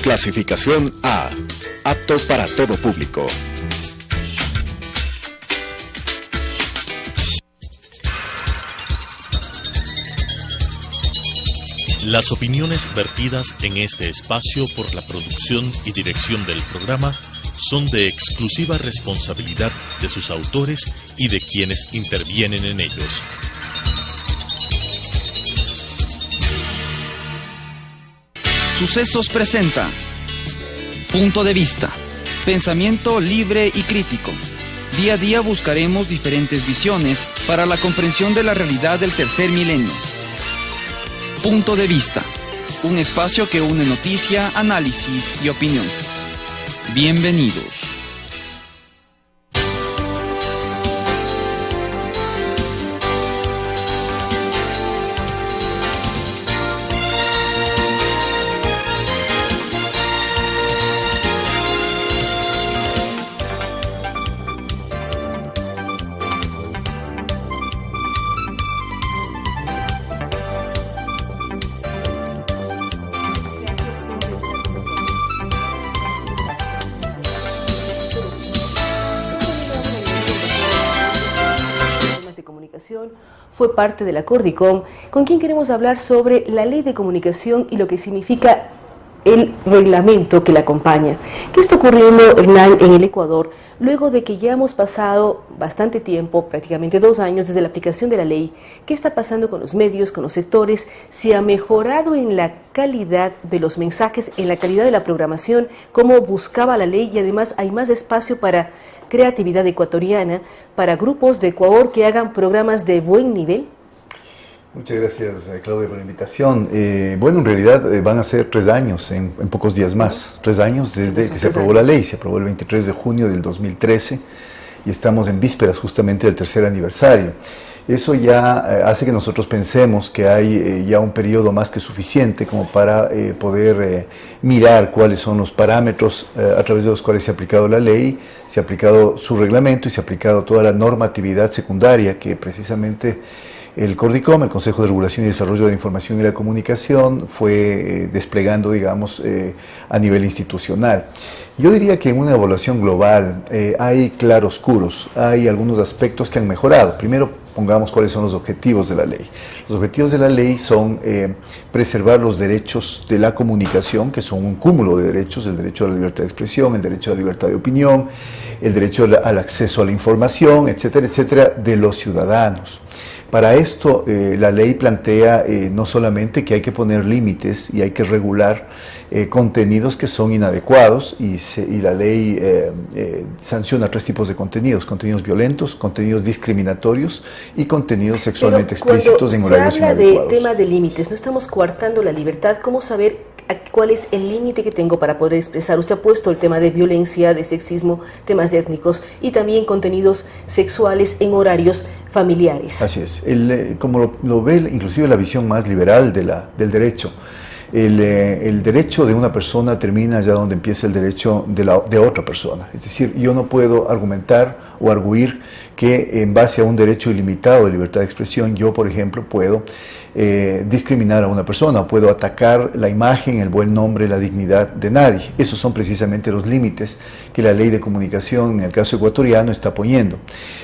Clasificación A. Apto para todo público. Las opiniones vertidas en este espacio por la producción y dirección del programa son de exclusiva responsabilidad de sus autores y de quienes intervienen en ellos. Sucesos presenta Punto de Vista, pensamiento libre y crítico. Día a día buscaremos diferentes visiones para la comprensión de la realidad del tercer milenio. Punto de Vista, un espacio que une noticia, análisis y opinión. Bienvenidos. Fue parte de la Cordicom, con quien queremos hablar sobre la ley de comunicación y lo que significa el reglamento que la acompaña. ¿Qué está ocurriendo, Hernán, en el Ecuador, luego de que ya hemos pasado bastante tiempo, prácticamente 2 años desde la aplicación de la ley? ¿Qué está pasando con los medios, con los sectores? ¿Se ha mejorado en la calidad de los mensajes, en la calidad de la programación, como buscaba la ley, y además hay más espacio para creatividad ecuatoriana, para grupos de Ecuador que hagan programas de buen nivel? Muchas gracias, Claudia, por la invitación. Bueno, en realidad van a ser 3 años, en pocos días más. 3 años desde que se aprobó la ley. Se aprobó el 23 de junio del 2013 y estamos en vísperas justamente del 3er aniversario. Eso ya hace que nosotros pensemos que hay ya un periodo más que suficiente como para poder mirar cuáles son los parámetros a través de los cuales se ha aplicado la ley, se ha aplicado su reglamento y se ha aplicado toda la normatividad secundaria que precisamente el Cordicom, el Consejo de Regulación y Desarrollo de la Información y la Comunicación, fue desplegando, digamos, a nivel institucional. Yo diría que en una evaluación global hay claroscuros, hay algunos aspectos que han mejorado. Primero, pongamos cuáles son los objetivos de la ley. Los objetivos de la ley son preservar los derechos de la comunicación, que son un cúmulo de derechos: el derecho a la libertad de expresión, el derecho a la libertad de opinión, el derecho al acceso a la información, etcétera, etcétera, de los ciudadanos. Para esto, la ley plantea no solamente que hay que poner límites y hay que regular contenidos que son inadecuados, y la ley sanciona 3 tipos de contenidos: contenidos violentos, contenidos discriminatorios y contenidos sexualmente explícitos en horarios inadecuados. Cuando se habla de tema de límites, no estamos coartando la libertad. ¿Cómo saber cuál es el límite que tengo para poder expresar? Usted ha puesto el tema de violencia, de sexismo, temas étnicos y también contenidos sexuales en horarios familiares. Así es. Como lo ve inclusive la visión más liberal del derecho, el derecho de una persona termina ya donde empieza el derecho de otra persona. Es decir, yo no puedo argumentar o arguir que en base a un derecho ilimitado de libertad de expresión, yo, por ejemplo, puedo discriminar a una persona, o puedo atacar la imagen, el buen nombre, la dignidad de nadie. Esos son precisamente los límites que la ley de comunicación, en el caso ecuatoriano, está poniendo.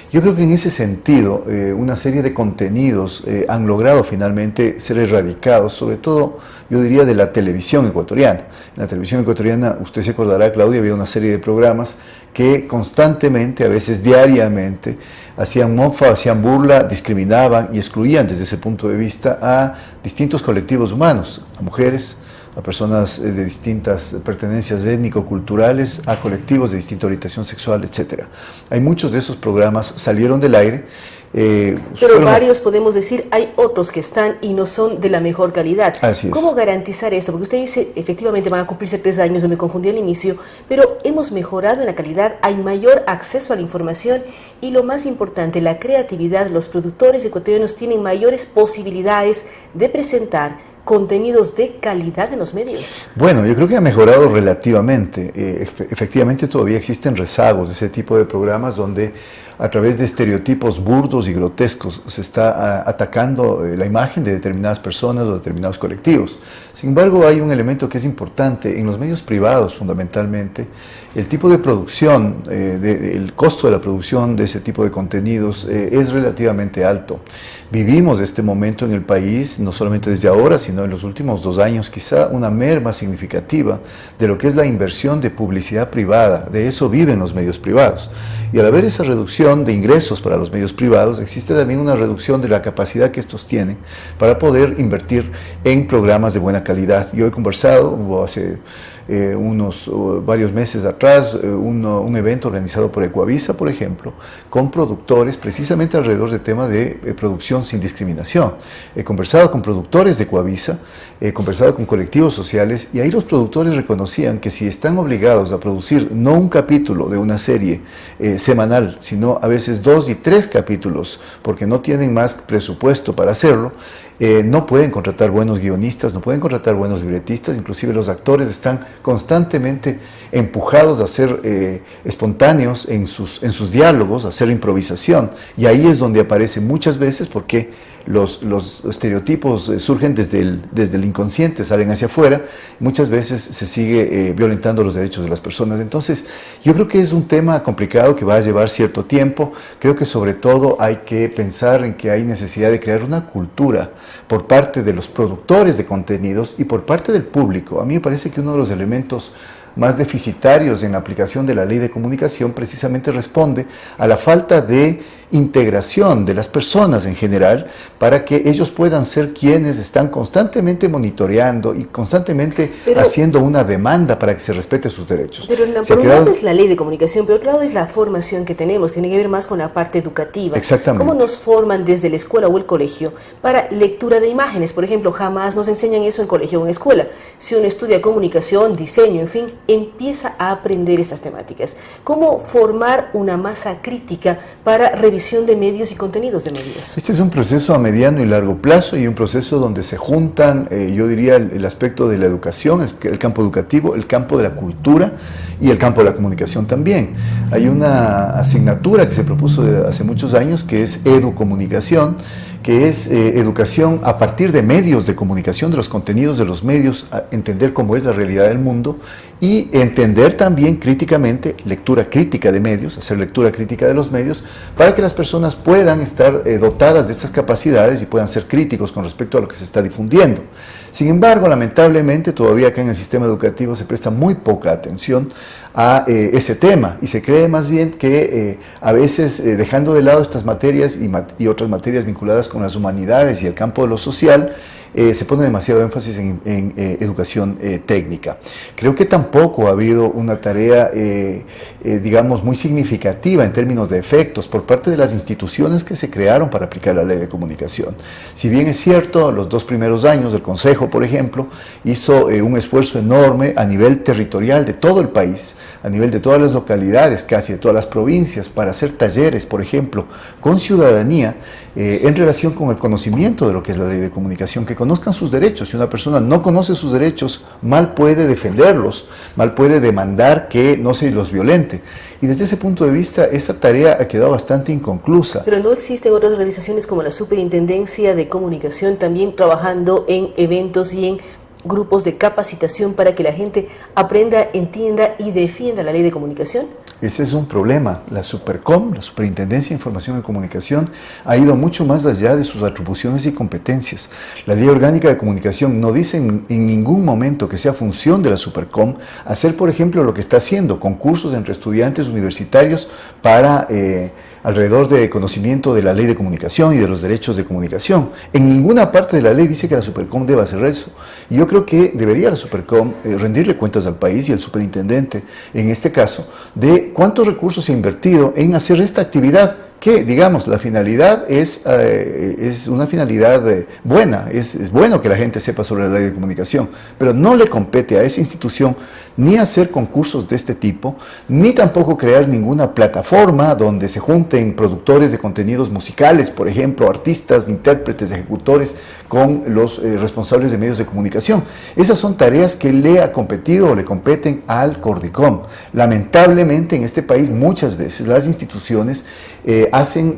Yo creo que en ese sentido, una serie de contenidos han logrado finalmente ser erradicados, sobre todo, yo diría, de la televisión ecuatoriana. En la televisión ecuatoriana, usted se acordará, Claudia, había una serie de programas que constantemente, a veces diariamente, hacían mofa, hacían burla, discriminaban y excluían desde ese punto de vista a distintos colectivos humanos, a mujeres, a personas de distintas pertenencias étnico-culturales, a colectivos de distinta orientación sexual, etc. Hay muchos de esos programas salieron del aire. Pero varios, podemos decir, hay otros que están y no son de la mejor calidad. Así es. ¿Cómo garantizar esto? Porque usted dice, efectivamente van a cumplirse 3 años, no me confundí al inicio, pero hemos mejorado en la calidad, hay mayor acceso a la información y lo más importante, la creatividad. Los productores ecuatorianos tienen mayores posibilidades de presentar contenidos de calidad en los medios. Bueno, yo creo que ha mejorado relativamente. Efectivamente todavía existen rezagos de ese tipo de programas donde a través de estereotipos burdos y grotescos se está atacando la imagen de determinadas personas o determinados colectivos. Sin embargo, hay un elemento que es importante en los medios privados, fundamentalmente. El tipo de producción, el costo de la producción de ese tipo de contenidos es relativamente alto. Vivimos este momento en el país, no solamente desde ahora, sino en los últimos 2 años, quizá una merma significativa de lo que es la inversión de publicidad privada. De eso viven los medios privados. Y al haber esa reducción de ingresos para los medios privados, existe también una reducción de la capacidad que estos tienen para poder invertir en programas de buena calidad. Yo he conversado, hubo hace varios meses atrás, un evento organizado por Ecuavisa, por ejemplo, con productores precisamente alrededor del tema de producción sin discriminación. He conversado con productores de Ecuavisa, he conversado con colectivos sociales, y ahí los productores reconocían que si están obligados a producir no un capítulo de una serie semanal, sino a veces 2 y 3 capítulos, porque no tienen más presupuesto para hacerlo, no pueden contratar buenos guionistas, no pueden contratar buenos libretistas, inclusive los actores están constantemente empujados a ser espontáneos en sus diálogos, a hacer improvisación, y ahí es donde aparece muchas veces, porque los estereotipos surgen desde el inconsciente, salen hacia afuera, muchas veces se sigue violentando los derechos de las personas. Entonces, yo creo que es un tema complicado que va a llevar cierto tiempo. Creo que sobre todo hay que pensar en que hay necesidad de crear una cultura por parte de los productores de contenidos y por parte del público. A mí me parece que uno de los elementos más deficitarios en la aplicación de la ley de comunicación precisamente responde a la falta de integración de las personas en general, para que ellos puedan ser quienes están constantemente monitoreando y constantemente haciendo una demanda para que se respete sus derechos. Pero por un lado es la ley de comunicación, pero por otro lado es la formación que tenemos, que tiene que ver más con la parte educativa. Exactamente. ¿Cómo nos forman desde la escuela o el colegio para lectura de imágenes? Por ejemplo, jamás nos enseñan eso en colegio o en escuela. Si uno estudia comunicación, diseño, en fin, empieza a aprender esas temáticas. ¿Cómo formar una masa crítica para revisar de medios y contenidos de medios? Este es un proceso a mediano y largo plazo, y un proceso donde se juntan, yo diría, el aspecto de la educación, el campo educativo, el campo de la cultura y el campo de la comunicación también. Hay una asignatura que se propuso hace muchos años, que es Educomunicación, que es educación a partir de medios de comunicación, de los contenidos de los medios, a entender cómo es la realidad del mundo y entender también críticamente, lectura crítica de medios, hacer lectura crítica de los medios, para que las personas puedan estar dotadas de estas capacidades y puedan ser críticos con respecto a lo que se está difundiendo. Sin embargo, lamentablemente, todavía acá en el sistema educativo se presta muy poca atención a ese tema, y se cree más bien que a veces dejando de lado estas materias y otras materias vinculadas con las humanidades y el campo de lo social, se pone demasiado énfasis en educación técnica. Creo que tampoco ha habido una tarea, digamos, muy significativa en términos de efectos por parte de las instituciones que se crearon para aplicar la ley de comunicación. Si bien es cierto, los 2 primeros años del Consejo, por ejemplo, hizo un esfuerzo enorme a nivel territorial de todo el país, a nivel de todas las localidades, casi de todas las provincias, para hacer talleres, por ejemplo, con ciudadanía, en relación con el conocimiento de lo que es la ley de comunicación, que conozcan sus derechos. Si una persona no conoce sus derechos, mal puede defenderlos, mal puede demandar que no se los violente. Y desde ese punto de vista, esa tarea ha quedado bastante inconclusa. Pero ¿no existen otras organizaciones como la Superintendencia de Comunicación también trabajando en eventos y en grupos de capacitación para que la gente aprenda, entienda y defienda la ley de comunicación? Ese es un problema. La Supercom, la Superintendencia de Información y Comunicación, ha ido mucho más allá de sus atribuciones y competencias. La Ley Orgánica de Comunicación no dice en ningún momento que sea función de la Supercom hacer, por ejemplo, lo que está haciendo, concursos entre estudiantes universitarios para alrededor de conocimiento de la ley de comunicación y de los derechos de comunicación. En ninguna parte de la ley dice que la Supercom deba hacer eso. Y yo creo que debería la Supercom rendirle cuentas al país y al superintendente, en este caso, de cuántos recursos se ha invertido en hacer esta actividad que, digamos, la finalidad es una finalidad buena, es bueno que la gente sepa sobre la ley de comunicación, pero no le compete a esa institución ni hacer concursos de este tipo, ni tampoco crear ninguna plataforma donde se junten productores de contenidos musicales, por ejemplo, artistas, intérpretes, ejecutores, con los responsables de medios de comunicación. Esas son tareas que le ha competido o le competen al Cordicom. Lamentablemente en este país muchas veces las instituciones hacen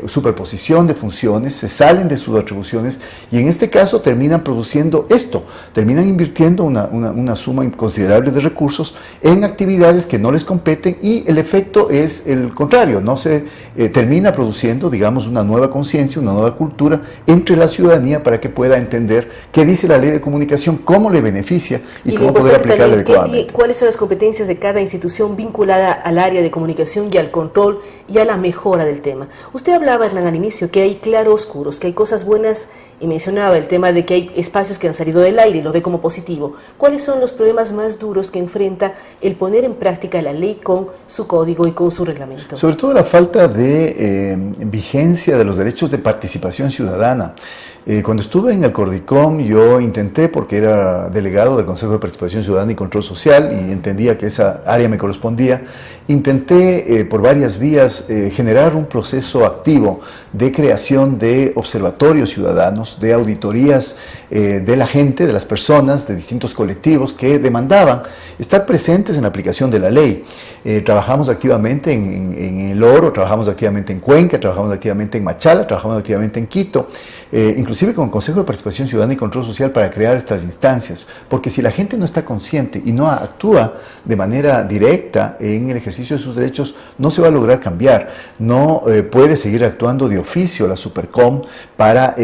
superposición de funciones, se salen de sus atribuciones y en este caso terminan produciendo esto, terminan invirtiendo una suma considerable de recursos en actividades que no les competen y el efecto es el contrario, no se termina produciendo, digamos, una nueva conciencia, una nueva cultura entre la ciudadanía para que pueda entender qué dice la ley de comunicación, cómo le beneficia y cómo poder aplicarla adecuadamente. ¿Cuáles son las competencias de cada institución vinculada al área de comunicación y al control y a la mejora del tema? Usted hablaba, Hernán, al inicio, que hay claroscuros, que hay cosas buenas y mencionaba el tema de que hay espacios que han salido del aire y lo ve como positivo. ¿Cuáles son los problemas más duros que enfrenta el poner en práctica la ley con su código y con su reglamento? Sobre todo la falta de vigencia de los derechos de participación ciudadana. Cuando estuve en el Cordicom yo intenté, porque era delegado del Consejo de Participación Ciudadana y Control Social y entendía que esa área me correspondía, intenté por varias vías generar un proceso activo de creación de observatorios ciudadanos, de auditorías de la gente, de las personas, de distintos colectivos que demandaban estar presentes en la aplicación de la ley. Trabajamos activamente en El Oro, trabajamos activamente en Cuenca, trabajamos activamente en Machala, trabajamos activamente en Quito, inclusive con el Consejo de Participación Ciudadana y Control Social para crear estas instancias, porque si la gente no está consciente y no actúa de manera directa en el ejercicio de sus derechos, no se va a lograr cambiar, no puede seguir actuando de oficio la Supercom para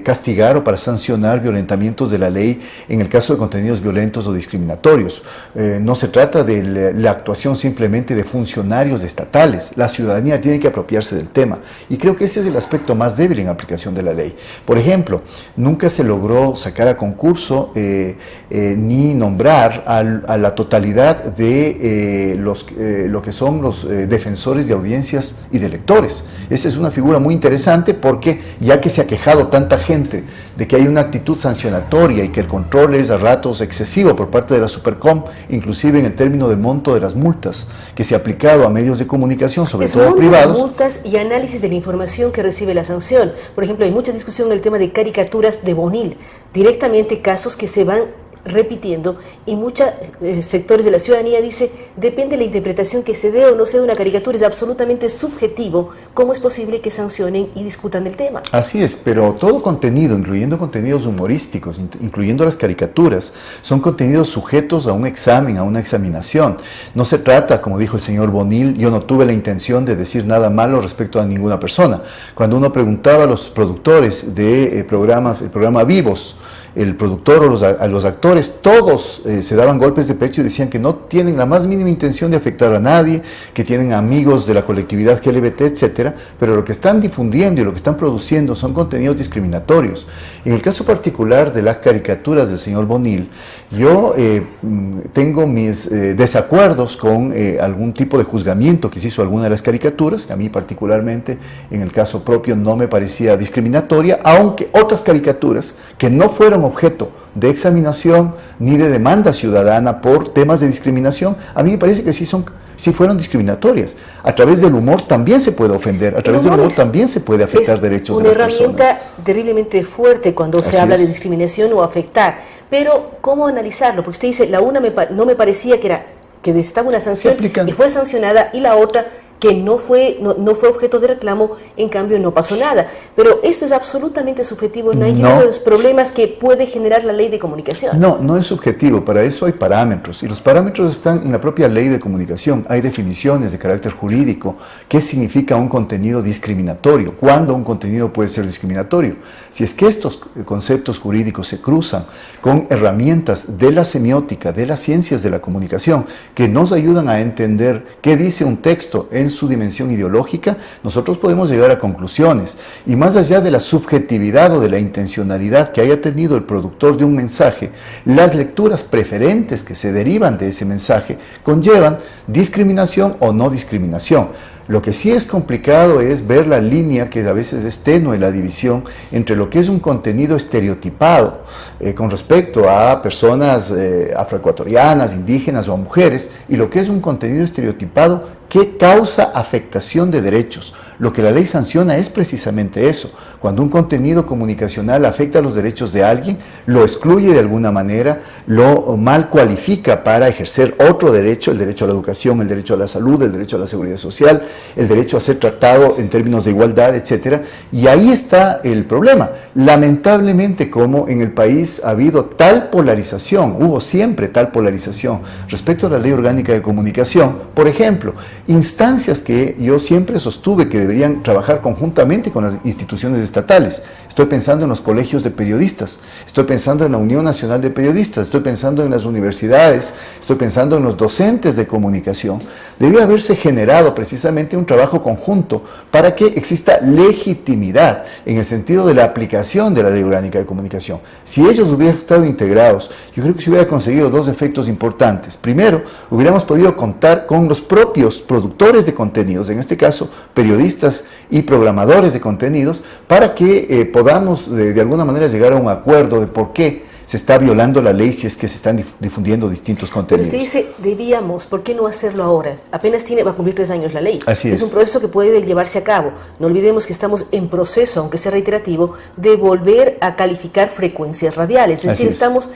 castigar o para sancionar violentamientos de la ley en el caso de contenidos violentos o discriminatorios. No se trata de la actuación simplemente de funcionarios estatales, la ciudadanía tiene que apropiarse del tema y creo que ese es el aspecto más débil en aplicación de la ley. Por ejemplo, nunca se logró sacar a concurso ni nombrar a la totalidad de lo que son los defensores de audiencias y de lectores. Esa es una figura muy interesante porque ya que se ha quejado tanta gente de que hay una actitud sancionatoria y que el control es a ratos excesivo por parte de la Supercom, inclusive en el término de monto de las multas que se ha aplicado a medios de comunicación, sobre todo privados. Multas y análisis de la información que recibe la sanción. Por ejemplo, hay mucha discusión en el tema de caricaturas de Bonil, directamente casos que se van repitiendo y muchos sectores de la ciudadanía dice, depende de la interpretación que se dé o no se dé una caricatura, es absolutamente subjetivo, ¿cómo es posible que sancionen y discutan del tema? Así es, pero todo contenido, incluyendo contenidos humorísticos, incluyendo las caricaturas, son contenidos sujetos a un examen, a una examinación. No se trata, como dijo el señor Bonil, yo no tuve la intención de decir nada malo respecto a ninguna persona. Cuando uno preguntaba a los productores de programas, el programa Vivos, el productor o a los actores, todos se daban golpes de pecho y decían que no tienen la más mínima intención de afectar a nadie, que tienen amigos de la colectividad LGBT, etcétera, pero lo que están difundiendo y lo que están produciendo son contenidos discriminatorios. En el caso particular de las caricaturas del señor Bonil, yo tengo mis desacuerdos con algún tipo de juzgamiento que se hizo alguna de las caricaturas, que a mí particularmente en el caso propio no me parecía discriminatoria, aunque otras caricaturas que no fueron objeto de examinación ni de demanda ciudadana por temas de discriminación, a mí me parece que sí fueron discriminatorias. A través del humor también se puede ofender, a través del humor también se puede afectar derechos de las personas. Es una herramienta terriblemente fuerte cuando se habla de discriminación o afectar, pero ¿cómo analizarlo? Porque usted dice, la una no me parecía que necesitaba una sanción y fue sancionada, y la otra que no fue objeto de reclamo, en cambio no pasó nada. Pero esto es absolutamente subjetivo, no hay uno de los problemas que puede generar la ley de comunicación. No es subjetivo, para eso hay parámetros, y los parámetros están en la propia ley de comunicación. Hay definiciones de carácter jurídico, qué significa un contenido discriminatorio, cuándo un contenido puede ser discriminatorio. Si es que estos conceptos jurídicos se cruzan con herramientas de la semiótica, de las ciencias de la comunicación, que nos ayudan a entender qué dice un texto en su dimensión ideológica, nosotros podemos llegar a conclusiones. Y más allá de la subjetividad o de la intencionalidad que haya tenido el productor de un mensaje, las lecturas preferentes que se derivan de ese mensaje conllevan discriminación o no discriminación. Lo que sí es complicado es ver la línea, que a veces es tenue, la división entre lo que es un contenido estereotipado con respecto a personas afroecuatorianas, indígenas o a mujeres, y lo que es un contenido estereotipado que causa afectación de derechos. Lo que la ley sanciona es precisamente eso. Cuando un contenido comunicacional afecta los derechos de alguien, lo excluye de alguna manera, lo mal cualifica para ejercer otro derecho, el derecho a la educación, el derecho a la salud, el derecho a la seguridad social, el derecho a ser tratado en términos de igualdad, etc. Y ahí está el problema. Lamentablemente, como en el país ha habido tal polarización, hubo siempre tal polarización respecto a la Ley Orgánica de Comunicación, por ejemplo, instancias que yo siempre sostuve que deberían trabajar conjuntamente con las instituciones estatales. Estoy pensando en los colegios de periodistas, estoy pensando en la Unión Nacional de Periodistas, estoy pensando en las universidades, estoy pensando en los docentes de comunicación. Debía haberse generado precisamente un trabajo conjunto para que exista legitimidad en el sentido de la aplicación de la Ley Orgánica de Comunicación. Si ellos hubieran estado integrados, yo creo que se hubiera conseguido dos efectos importantes. Primero, hubiéramos podido contar con los propios productores de contenidos, en este caso periodistas y programadores de contenidos, para que podamos de alguna manera llegar a un acuerdo de por qué se está violando la ley si es que se están difundiendo distintos contenidos. Pero usted dice, debíamos, ¿por qué no hacerlo ahora? Apenas va a cumplir 3 años la ley. Así es. Es un proceso que puede llevarse a cabo. No olvidemos que estamos en proceso, aunque sea reiterativo, de volver a calificar frecuencias radiales. Es decir, estamos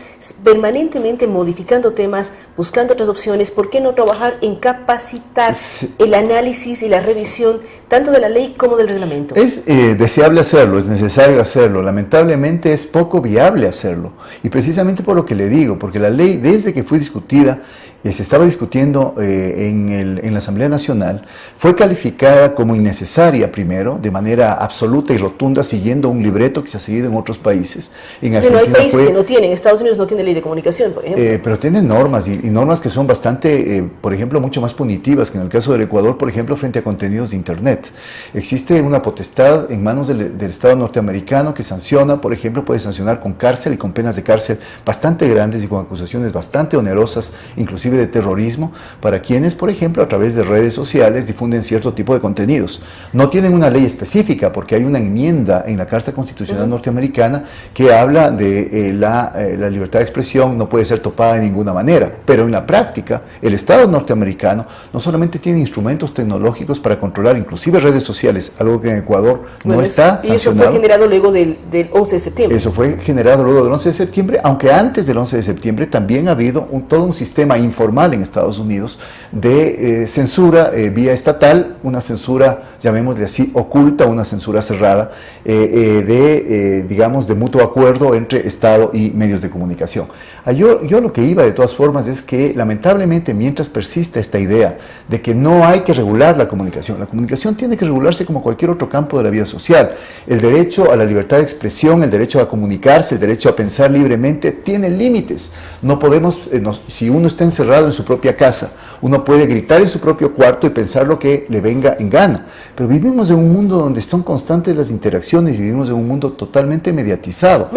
permanentemente modificando temas, buscando otras opciones. ¿Por qué no trabajar en capacitar el análisis y la revisión tanto de la ley como del reglamento? Es deseable hacerlo, es necesario hacerlo. Lamentablemente es poco viable hacerlo. Y precisamente por lo que le digo, porque la ley, desde que fue discutida, se estaba discutiendo en la Asamblea Nacional, fue calificada como innecesaria primero, de manera absoluta y rotunda, siguiendo un libreto que se ha seguido en otros países. En Argentina hay países que no tienen, Estados Unidos no tiene ley de comunicación, por ejemplo. Pero tienen normas, y normas que son bastante, por ejemplo, mucho más punitivas que en el caso del Ecuador, por ejemplo, frente a contenidos de Internet. Existe una potestad en manos del Estado norteamericano que sanciona, por ejemplo, puede sancionar con cárcel y con penas de cárcel bastante grandes y con acusaciones bastante onerosas, inclusive de terrorismo, para quienes, por ejemplo, a través de redes sociales difunden cierto tipo de contenidos. No tienen una ley específica porque hay una enmienda en la Carta Constitucional norteamericana que habla de la libertad de expresión, no puede ser topada de ninguna manera, pero en la práctica el Estado norteamericano no solamente tiene instrumentos tecnológicos para controlar inclusive redes sociales, algo que en Ecuador no está sancionado. Y eso fue generado luego del 11 de septiembre. Eso fue generado luego del 11 de septiembre, aunque antes del 11 de septiembre también ha habido todo un sistema informal en Estados Unidos de censura vía estatal, una censura, llamémosle así, oculta, una censura cerrada, digamos, de mutuo acuerdo entre Estado y medios de comunicación. Yo lo que iba de todas formas es que lamentablemente mientras persista esta idea de que no hay que regular la comunicación tiene que regularse como cualquier otro campo de la vida social. El derecho a la libertad de expresión, el derecho a comunicarse, el derecho a pensar libremente tiene límites. No podemos, si uno está encerrado en su propia casa, uno puede gritar en su propio cuarto y pensar lo que le venga en gana, pero vivimos en un mundo donde son constantes las interacciones y vivimos en un mundo totalmente mediatizado,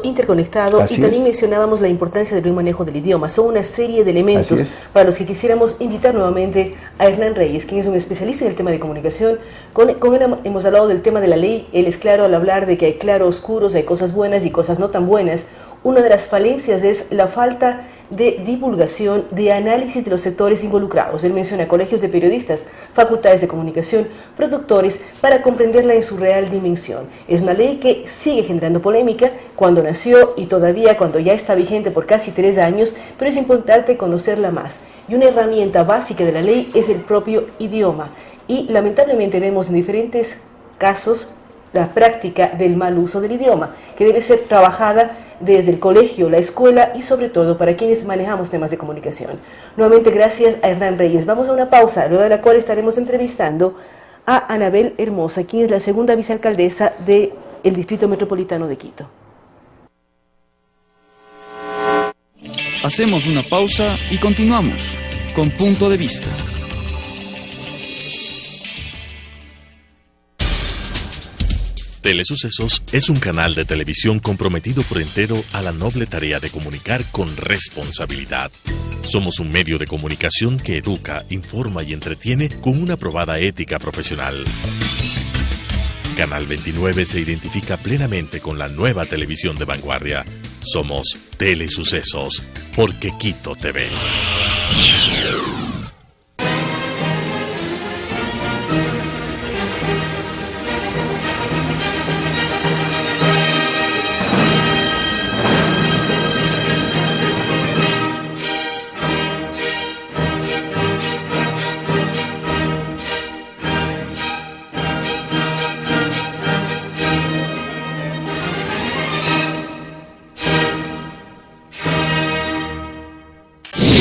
interconectado. Así y también mencionábamos la importancia del buen manejo del idioma. Son una serie de elementos para los que quisiéramos invitar nuevamente a Hernán Reyes, quien es un especialista en el tema de comunicación. Con él hemos hablado del tema de la ley. Él es claro al hablar de que hay claroscuros, hay cosas buenas y cosas no tan buenas. Una de las falencias es la falta de divulgación, de análisis de los sectores involucrados. Él menciona colegios de periodistas, facultades de comunicación, productores, para comprenderla en su real dimensión. Es una ley que sigue generando polémica cuando nació y todavía cuando ya está vigente por casi 3 años, pero es importante conocerla más. Y una herramienta básica de la ley es el propio idioma. Y lamentablemente vemos en diferentes casos la práctica del mal uso del idioma, que debe ser trabajada desde el colegio, la escuela y sobre todo para quienes manejamos temas de comunicación. Nuevamente gracias a Hernán Reyes. Vamos a una pausa, luego de la cual estaremos entrevistando a Anabel Hermosa, quien es la segunda vicealcaldesa del Distrito Metropolitano de Quito. Hacemos una pausa y continuamos con Punto de Vista. Telesucesos es un canal de televisión comprometido por entero a la noble tarea de comunicar con responsabilidad. Somos un medio de comunicación que educa, informa y entretiene con una probada ética profesional. Canal 29 se identifica plenamente con la nueva televisión de vanguardia. Somos Telesucesos, porque Quito TV.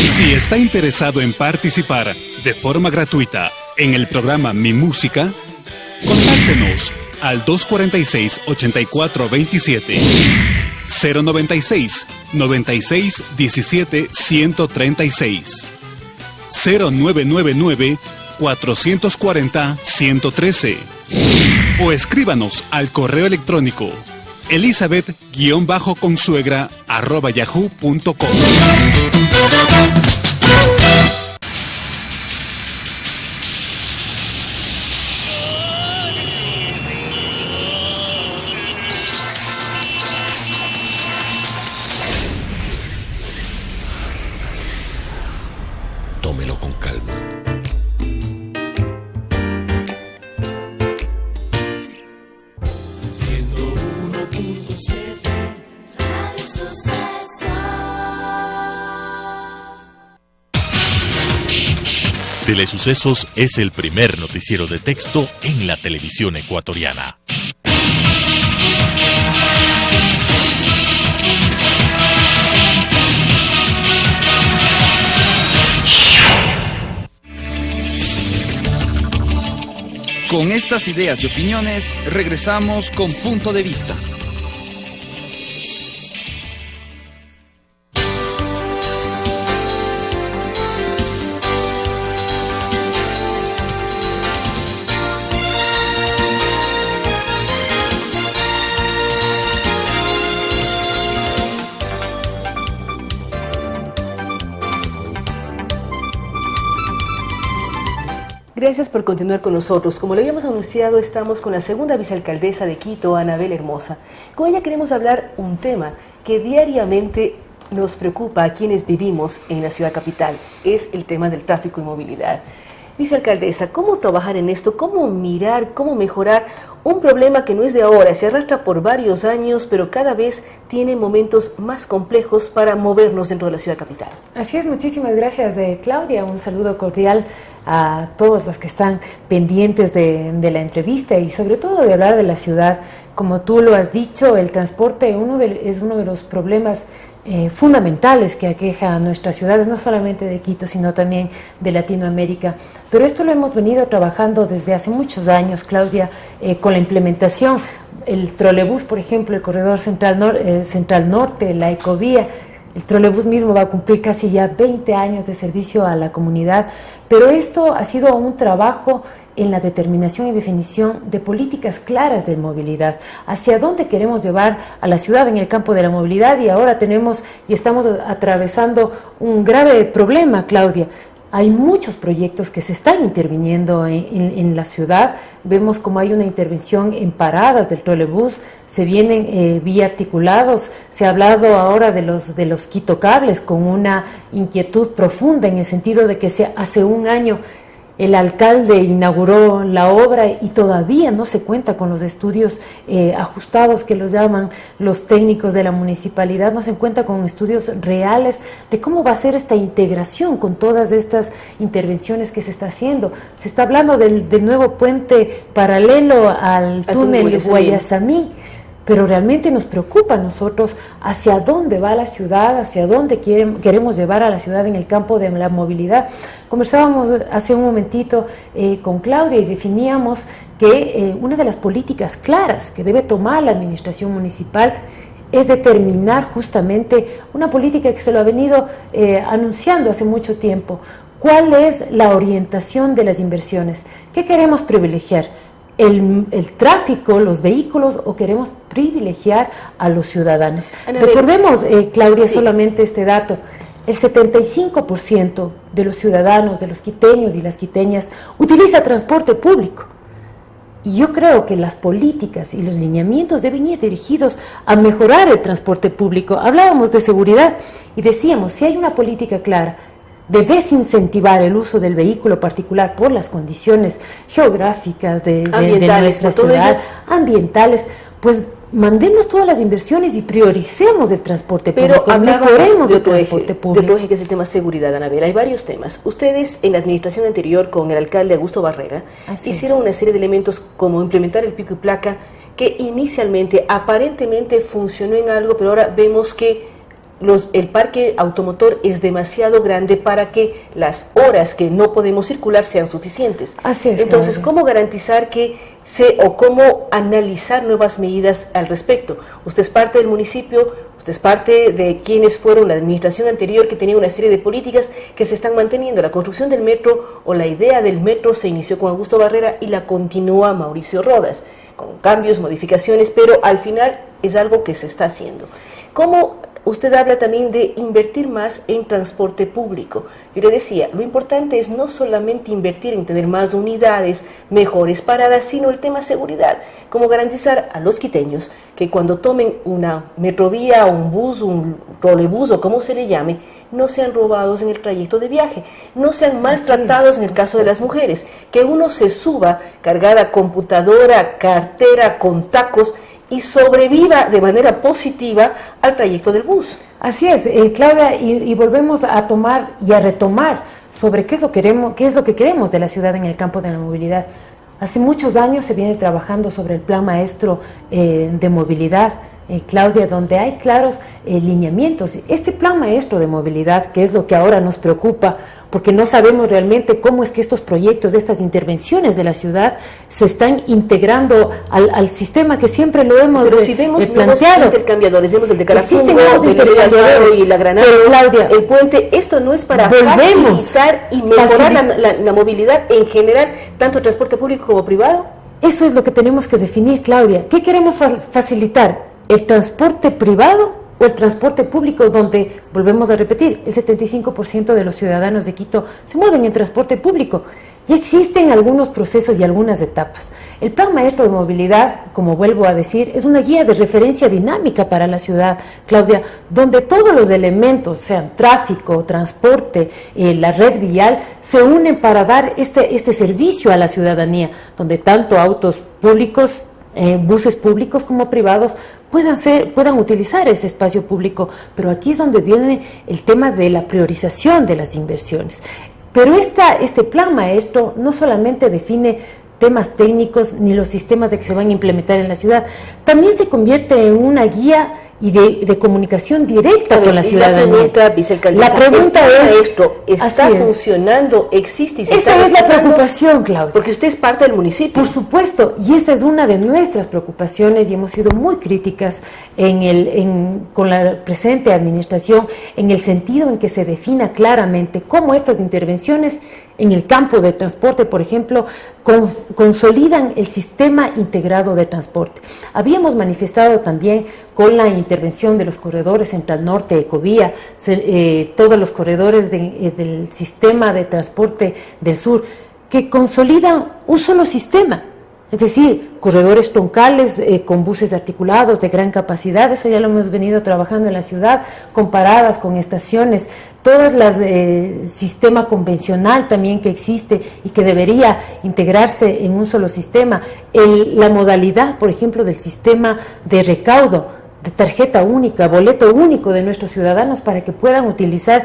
Si está interesado en participar de forma gratuita en el programa Mi Música, contáctenos al 246-8427, 096-96-17-136, 0999-440-113 o escríbanos al correo electrónico elizabeth-consuegra@yahoo.com. Tómelo con calma. Telesucesos es el primer noticiero de texto en la televisión ecuatoriana. Con estas ideas y opiniones, regresamos con Punto de Vista. Gracias por continuar con nosotros. Como lo habíamos anunciado, estamos con la segunda vicealcaldesa de Quito, Anabel Hermosa. Con ella queremos hablar un tema que diariamente nos preocupa a quienes vivimos en la ciudad capital. Es el tema del tráfico y movilidad. Vicealcaldesa, ¿cómo trabajar en esto? ¿Cómo mirar, cómo mejorar un problema que no es de ahora, se arrastra por varios años, pero cada vez tiene momentos más complejos para movernos dentro de la ciudad capital? Así es, muchísimas gracias, Claudia. Un saludo cordial a todos los que están pendientes de la entrevista y sobre todo de hablar de la ciudad. Como tú lo has dicho, el transporte es uno de los problemas fundamentales que aqueja a nuestras ciudades, no solamente de Quito, sino también de Latinoamérica. Pero esto lo hemos venido trabajando desde hace muchos años, Claudia, con la implementación. El trolebús, por ejemplo, el corredor Central Norte, la Ecovía. El trolebús mismo va a cumplir casi ya 20 años de servicio a la comunidad, pero esto ha sido un trabajo en la determinación y definición de políticas claras de movilidad, hacia dónde queremos llevar a la ciudad en el campo de la movilidad, y ahora tenemos y estamos atravesando un grave problema, Claudia. Hay muchos proyectos que se están interviniendo en la ciudad. Vemos como hay una intervención en paradas del trolebús, se vienen vía articulados. Se ha hablado ahora de los quitocables con una inquietud profunda en el sentido de que hace un año el alcalde inauguró la obra y todavía no se cuenta con los estudios ajustados, que los llaman los técnicos de la municipalidad, no se cuenta con estudios reales de cómo va a ser esta integración con todas estas intervenciones que se está haciendo. Se está hablando del nuevo puente paralelo al túnel de Guayasamín, pero realmente nos preocupa a nosotros hacia dónde va la ciudad, hacia dónde queremos llevar a la ciudad en el campo de la movilidad. Conversábamos hace un momentito con Claudia y definíamos que una de las políticas claras que debe tomar la administración municipal es determinar justamente una política que se lo ha venido anunciando hace mucho tiempo. ¿Cuál es la orientación de las inversiones? ¿Qué queremos privilegiar? el tráfico, los vehículos, o queremos privilegiar a los ciudadanos. Anabel, recordemos, Claudia, sí, solamente este dato: el 75% de los ciudadanos, de los quiteños y las quiteñas, utiliza transporte público. Y yo creo que las políticas y los lineamientos deben ir dirigidos a mejorar el transporte público. Hablábamos de seguridad y decíamos, si hay una política clara de desincentivar el uso del vehículo particular por las condiciones geográficas de nuestra ciudad, ambientales, pues mandemos todas las inversiones y prioricemos el transporte público, mejoremos el transporte público. De otro eje, que es el tema seguridad, Anabel. Hay varios temas. Ustedes, en la administración anterior, con el alcalde Augusto Barrera, hicieron una serie de elementos como implementar el pico y placa, que inicialmente, aparentemente funcionó en algo, pero ahora vemos que el parque automotor es demasiado grande para que las horas que no podemos circular sean suficientes. Así es. Entonces, ¿cómo garantizar o cómo analizar nuevas medidas al respecto? Usted es parte del municipio, usted es parte de quienes fueron la administración anterior, que tenía una serie de políticas que se están manteniendo. La construcción del metro, o la idea del metro, se inició con Augusto Barrera y la continúa Mauricio Rodas, con cambios, modificaciones, pero al final es algo que se está haciendo. ¿Cómo? Usted habla también de invertir más en transporte público. Yo le decía, lo importante es no solamente invertir en tener más unidades, mejores paradas, sino el tema seguridad. Cómo garantizar a los quiteños que cuando tomen una metrovía, un bus, un trolebús o como se le llame, no sean robados en el trayecto de viaje, no sean maltratados en el caso de las mujeres, que uno se suba cargada computadora, cartera, con tacos, y sobreviva de manera positiva al trayecto del bus. Así es, Claudia, y volvemos a tomar y a retomar sobre qué es lo que queremos de la ciudad en el campo de la movilidad. Hace muchos años se viene trabajando sobre el Plan Maestro de Movilidad, Claudia, donde hay claros lineamientos. Este Plan Maestro de Movilidad, que es lo que ahora nos preocupa, porque no sabemos realmente cómo es que estos proyectos, estas intervenciones de la ciudad se están integrando al sistema que siempre lo hemos Pero si vemos planteado. Intercambiadores, vemos el de Carapungo, intercambiadores y la Granada, Claudia, el puente, esto no es para facilitar y mejorar la movilidad en general, tanto el transporte público como privado. Eso es lo que tenemos que definir, Claudia. ¿Qué queremos facilitar? ¿El transporte privado o el transporte público, donde, volvemos a repetir, el 75% de los ciudadanos de Quito se mueven en transporte público? Ya existen algunos procesos y algunas etapas. El Plan Maestro de Movilidad, como vuelvo a decir, es una guía de referencia dinámica para la ciudad, Claudia, donde todos los elementos, sean tráfico, transporte, la red vial, se unen para dar este servicio a la ciudadanía, donde tanto autos públicos, buses públicos como privados puedan utilizar ese espacio público. Pero aquí es donde viene el tema de la priorización de las inversiones. Pero este plan maestro no solamente define temas técnicos ni los sistemas de que se van a implementar en la ciudad, también se convierte en una guía y de comunicación directa con la ciudadanía. La pregunta es, ¿está funcionando? ¿Existe? Y se esa es la preocupación, Claudia. Porque usted es parte del municipio. Por supuesto, y esa es una de nuestras preocupaciones, y hemos sido muy críticas con la presente administración, en el sentido en que se defina claramente cómo estas intervenciones en el campo de transporte, por ejemplo, consolidan el sistema integrado de transporte. Habíamos manifestado también con la intervención de los corredores Central Norte, Ecovía, todos los corredores del sistema de transporte del sur, que consolidan un solo sistema. Es decir, corredores troncales con buses articulados de gran capacidad, eso ya lo hemos venido trabajando en la ciudad, con paradas, con estaciones, todas las sistema convencional también que existe y que debería integrarse en un solo sistema. La modalidad, por ejemplo, del sistema de recaudo, de tarjeta única, boleto único de nuestros ciudadanos para que puedan utilizar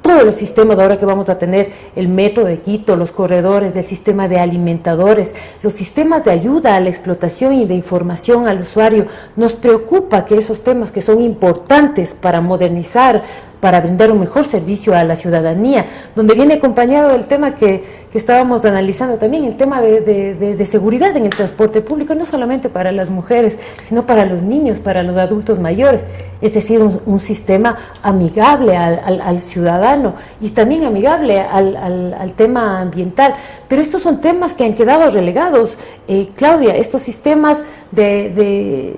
todos los sistemas. Ahora que vamos a tener el metro de Quito, los corredores del sistema de alimentadores, los sistemas de ayuda a la explotación y de información al usuario, nos preocupa que esos temas que son importantes para modernizar para brindar un mejor servicio a la ciudadanía, donde viene acompañado del tema que estábamos analizando también, el tema de seguridad en el transporte público, no solamente para las mujeres, sino para los niños, para los adultos mayores, es decir, un sistema amigable al ciudadano y también amigable al tema ambiental. Pero estos son temas que han quedado relegados, Claudia, estos sistemas del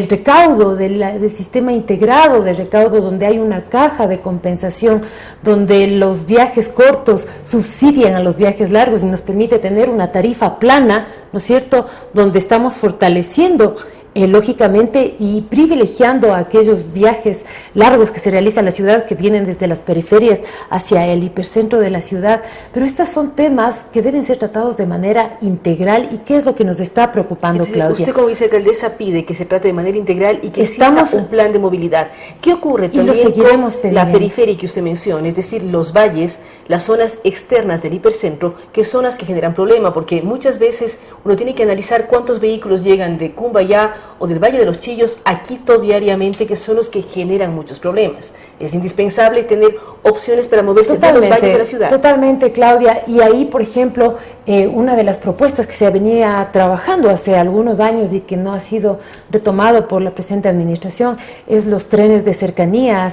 recaudo, del sistema integrado de recaudo, donde hay una caja de compensación, donde los viajes cortos subsidian a los viajes largos y nos permite tener una tarifa plana, ¿no es cierto?, donde estamos fortaleciendo lógicamente y privilegiando a aquellos viajes largos que se realizan en la ciudad, que vienen desde las periferias hacia el hipercentro de la ciudad. Pero estos son temas que deben ser tratados de manera integral. ¿Y qué es lo que nos está preocupando, Entonces, Claudia? usted como vicealcaldesa pide que se trate de manera integral y que exista un plan de movilidad. ¿Qué ocurre también con la periferia que usted menciona? Es decir, los valles, las zonas externas del hipercentro, que son las que generan problema, porque muchas veces uno tiene que analizar cuántos vehículos llegan de Cumbayá o del Valle de los Chillos a Quito diariamente, que son los que generan muchos problemas. Es indispensable tener opciones para moverse de los valles de la ciudad. Totalmente, Claudia. Y ahí, por ejemplo, una de las propuestas que se venía trabajando hace algunos años y que no ha sido retomado por la presente administración es los trenes de cercanía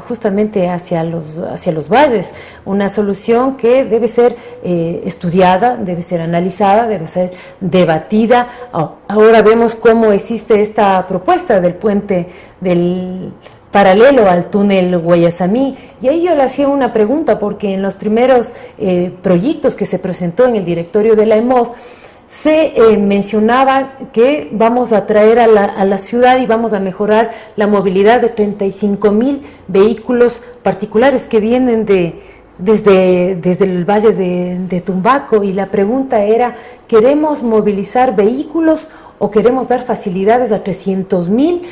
justamente hacia los valles. Una solución que debe ser estudiada, debe ser analizada, debe ser debatida. Ahora vemos cómo existe esta propuesta del puente del paralelo al túnel Guayasamí, y ahí yo le hacía una pregunta, porque en los primeros proyectos que se presentó en el directorio de la EMOV se mencionaba que vamos a traer a la ciudad y vamos a mejorar la movilidad de 35,000 vehículos particulares que vienen desde el Valle de Tumbaco, y la pregunta era, ¿queremos movilizar vehículos o queremos dar facilidades a 300,000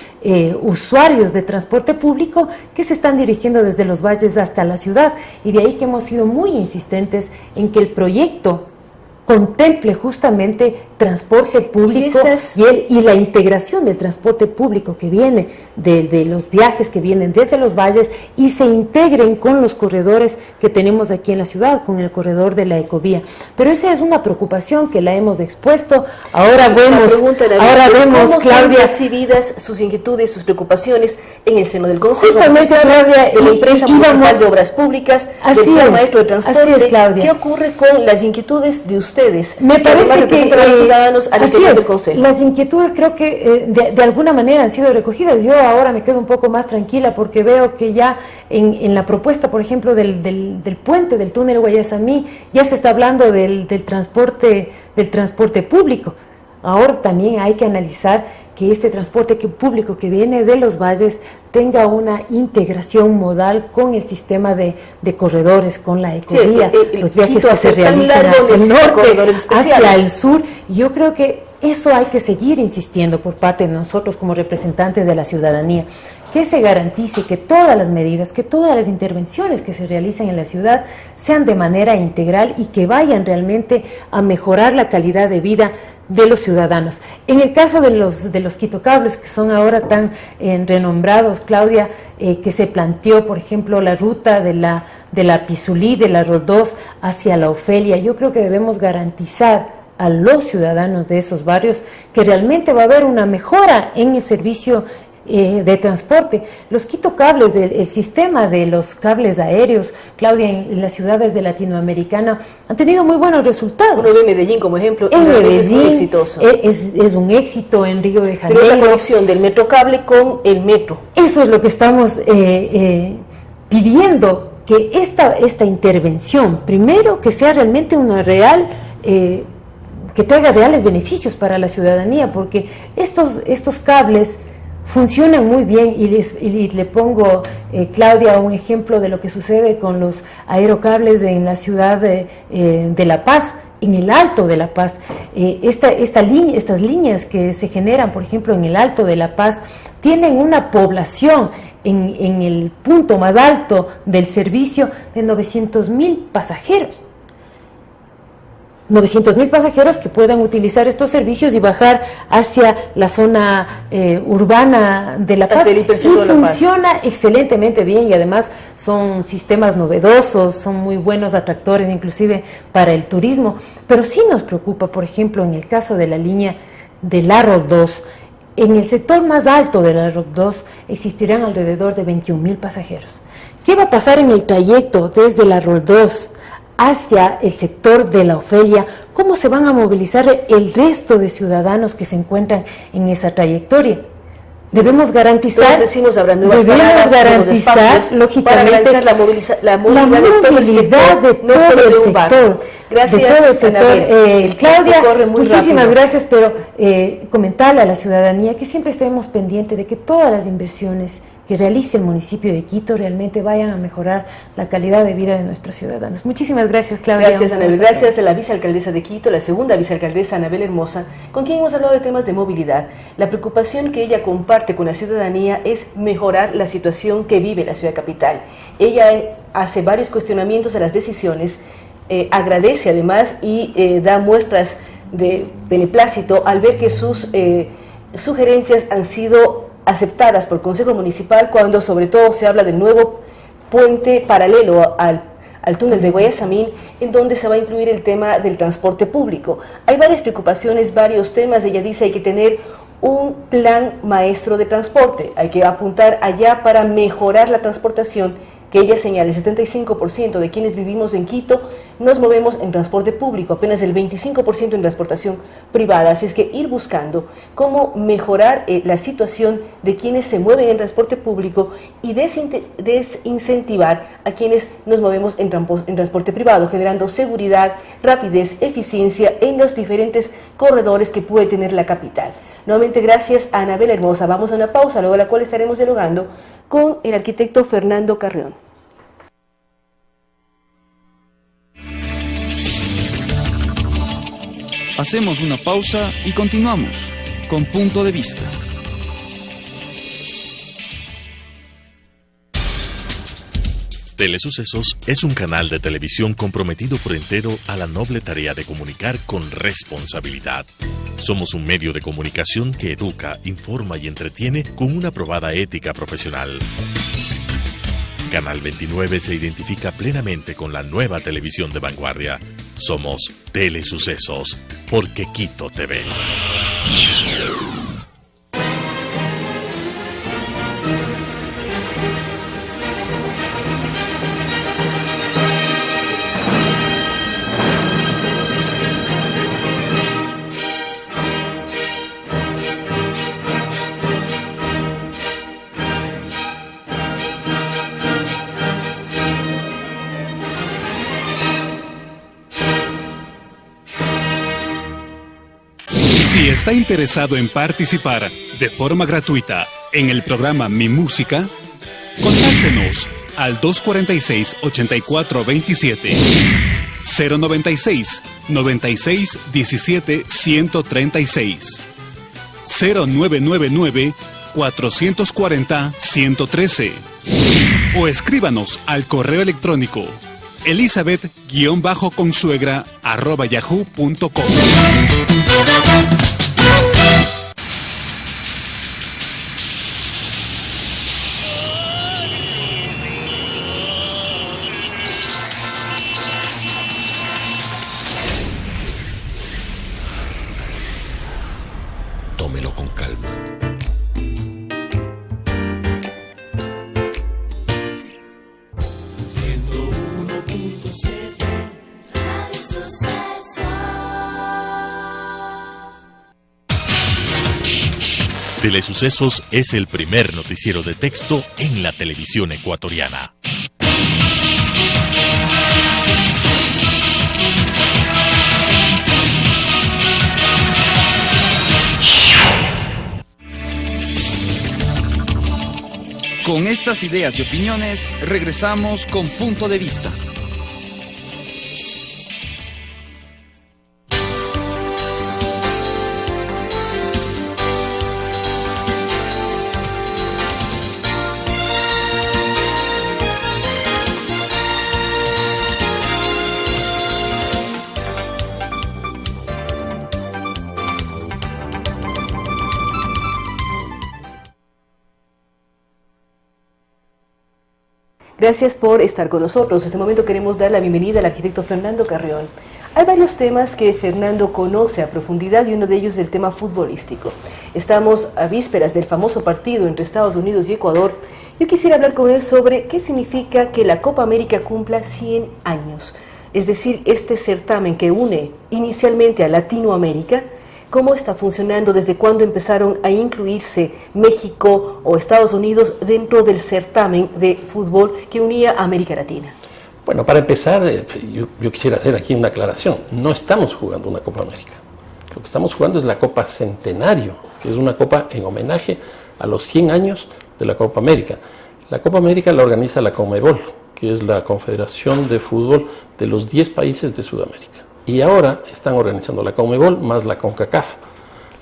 usuarios de transporte público que se están dirigiendo desde los valles hasta la ciudad? Y de ahí que hemos sido muy insistentes en que el proyecto contemple justamente transporte público y la integración del transporte público que viene de los viajes que vienen desde los valles y se integren con los corredores que tenemos aquí en la ciudad, con el corredor de la ecovía. Pero esa es una preocupación que la hemos expuesto. Ahora vemos, ¿cómo Claudia, son recibidas sus inquietudes, sus preocupaciones en el seno del Consejo? Justamente, Claudia, de la empresa municipal de obras públicas, del plan maestro de transporte. Así es, Claudia. ¿Qué ocurre con las inquietudes de ustedes? Me parece que a los ciudadanos al interior del Consejo. Las inquietudes creo que de alguna manera han sido recogidas. Yo ahora me quedo un poco más tranquila porque veo que ya en la propuesta, por ejemplo, del puente, del túnel Guayasamí, ya se está hablando del transporte público. Ahora también hay que analizar que este transporte público que viene de los valles tenga una integración modal con el sistema de corredores, con la ecovía, los viajes que se realizan hacia el norte, hacia el sur. Yo creo que eso hay que seguir insistiendo por parte de nosotros como representantes de la ciudadanía, que se garantice que todas las medidas, que todas las intervenciones que se realicen en la ciudad sean de manera integral y que vayan realmente a mejorar la calidad de vida de los ciudadanos. En el caso de los quitocables, que son ahora tan renombrados, Claudia, que se planteó, por ejemplo, la ruta de la Pizulí, de la Roldós hacia la Ofelia, yo creo que debemos garantizar a los ciudadanos de esos barrios que realmente va a haber una mejora en el servicio de transporte. Los quitocables, el sistema de los cables aéreos, Claudia, en las ciudades de Latinoamericana han tenido muy buenos resultados. Uno ve Medellín como ejemplo, en Medellín es muy exitoso. Es un éxito en Río de Janeiro. Pero la conexión del metrocable con el metro. Eso es lo que estamos pidiendo, que esta intervención, primero, que sea realmente una real... que traiga reales beneficios para la ciudadanía, porque estos cables funcionan muy bien y le pongo, Claudia, un ejemplo de lo que sucede con los aerocables en la ciudad de La Paz, en el Alto de La Paz. Estas líneas que se generan, por ejemplo, en el Alto de La Paz, tienen una población en el punto más alto del servicio de 900,000 pasajeros. 900.000 pasajeros que puedan utilizar estos servicios y bajar hacia la zona urbana de La Paz. Y funciona excelentemente bien, y además son sistemas novedosos, son muy buenos atractores inclusive para el turismo. Pero sí nos preocupa, por ejemplo, en el caso de la línea de la ROC 2, en el sector más alto de la ROC 2 existirán alrededor de 21.000 pasajeros. ¿Qué va a pasar en el trayecto desde la ROC 2 hacia el sector de la Ofelia? ¿Cómo se van a movilizar el resto de ciudadanos que se encuentran en esa trayectoria? Debemos garantizar, lógicamente, para garantizar la movilidad de todo el sector. Gracias, de todo el sector. Claudia, muchísimas gracias, pero comentarle a la ciudadanía que siempre estemos pendientes de que todas las inversiones que realice el municipio de Quito realmente vayan a mejorar la calidad de vida de nuestros ciudadanos. Muchísimas gracias, Claudia. Gracias, Anabel. Gracias a la vicealcaldesa de Quito, la segunda vicealcaldesa, Anabel Hermosa, con quien hemos hablado de temas de movilidad. La preocupación que ella comparte con la ciudadanía es mejorar la situación que vive la ciudad capital. Ella hace varios cuestionamientos a las decisiones, agradece además y da muestras de beneplácito al ver que sus sugerencias han sido aceptadas por el Consejo Municipal, cuando sobre todo se habla del nuevo puente paralelo al túnel de Guayasamín, en donde se va a incluir el tema del transporte público. Hay varias preocupaciones, varios temas. Ella dice hay que tener un plan maestro de transporte, hay que apuntar allá para mejorar la transportación, que ella señala, el 75% de quienes vivimos en Quito nos movemos en transporte público, apenas el 25% en transportación privada. Así es que ir buscando cómo mejorar la situación de quienes se mueven en transporte público y desincentivar a quienes nos movemos en transporte privado, generando seguridad, rapidez, eficiencia en los diferentes corredores que puede tener la capital. Nuevamente gracias a Anabel Hermosa. Vamos a una pausa, luego de la cual estaremos dialogando con el arquitecto Fernando Carrión. Hacemos una pausa y continuamos con Punto de Vista. Telesucesos es un canal de televisión comprometido por entero a la noble tarea de comunicar con responsabilidad. Somos un medio de comunicación que educa, informa y entretiene con una probada ética profesional. Canal 29 se identifica plenamente con la nueva televisión de vanguardia. Somos Telesucesos, porque Quito te ve. Si está interesado en participar de forma gratuita en el programa Mi Música, contáctenos al 246-8427, 096 96 17 136, 0999 440 113, o escríbanos al correo electrónico elizabeth-consuegra@yahoo.com. Tómelo con calma. Telesucesos es el primer noticiero de texto en la televisión ecuatoriana. Con estas ideas y opiniones, regresamos con Punto de Vista. Gracias por estar con nosotros. En este momento queremos dar la bienvenida al arquitecto Fernando Carrión. Hay varios temas que Fernando conoce a profundidad y uno de ellos es el tema futbolístico. Estamos a vísperas del famoso partido entre Estados Unidos y Ecuador. Yo quisiera hablar con él sobre qué significa que la Copa América cumpla 100 años. Es decir, este certamen que une inicialmente a Latinoamérica, ¿cómo está funcionando? ¿Desde cuándo empezaron a incluirse México o Estados Unidos dentro del certamen de fútbol que unía a América Latina? Bueno, para empezar, yo quisiera hacer aquí una aclaración. No estamos jugando una Copa América. Lo que estamos jugando es la Copa Centenario, que es una copa en homenaje a los 100 años de la Copa América. La Copa América la organiza la CONMEBOL, que es la Confederación de Fútbol de los 10 países de Sudamérica. Y ahora están organizando la CONMEBOL más la CONCACAF.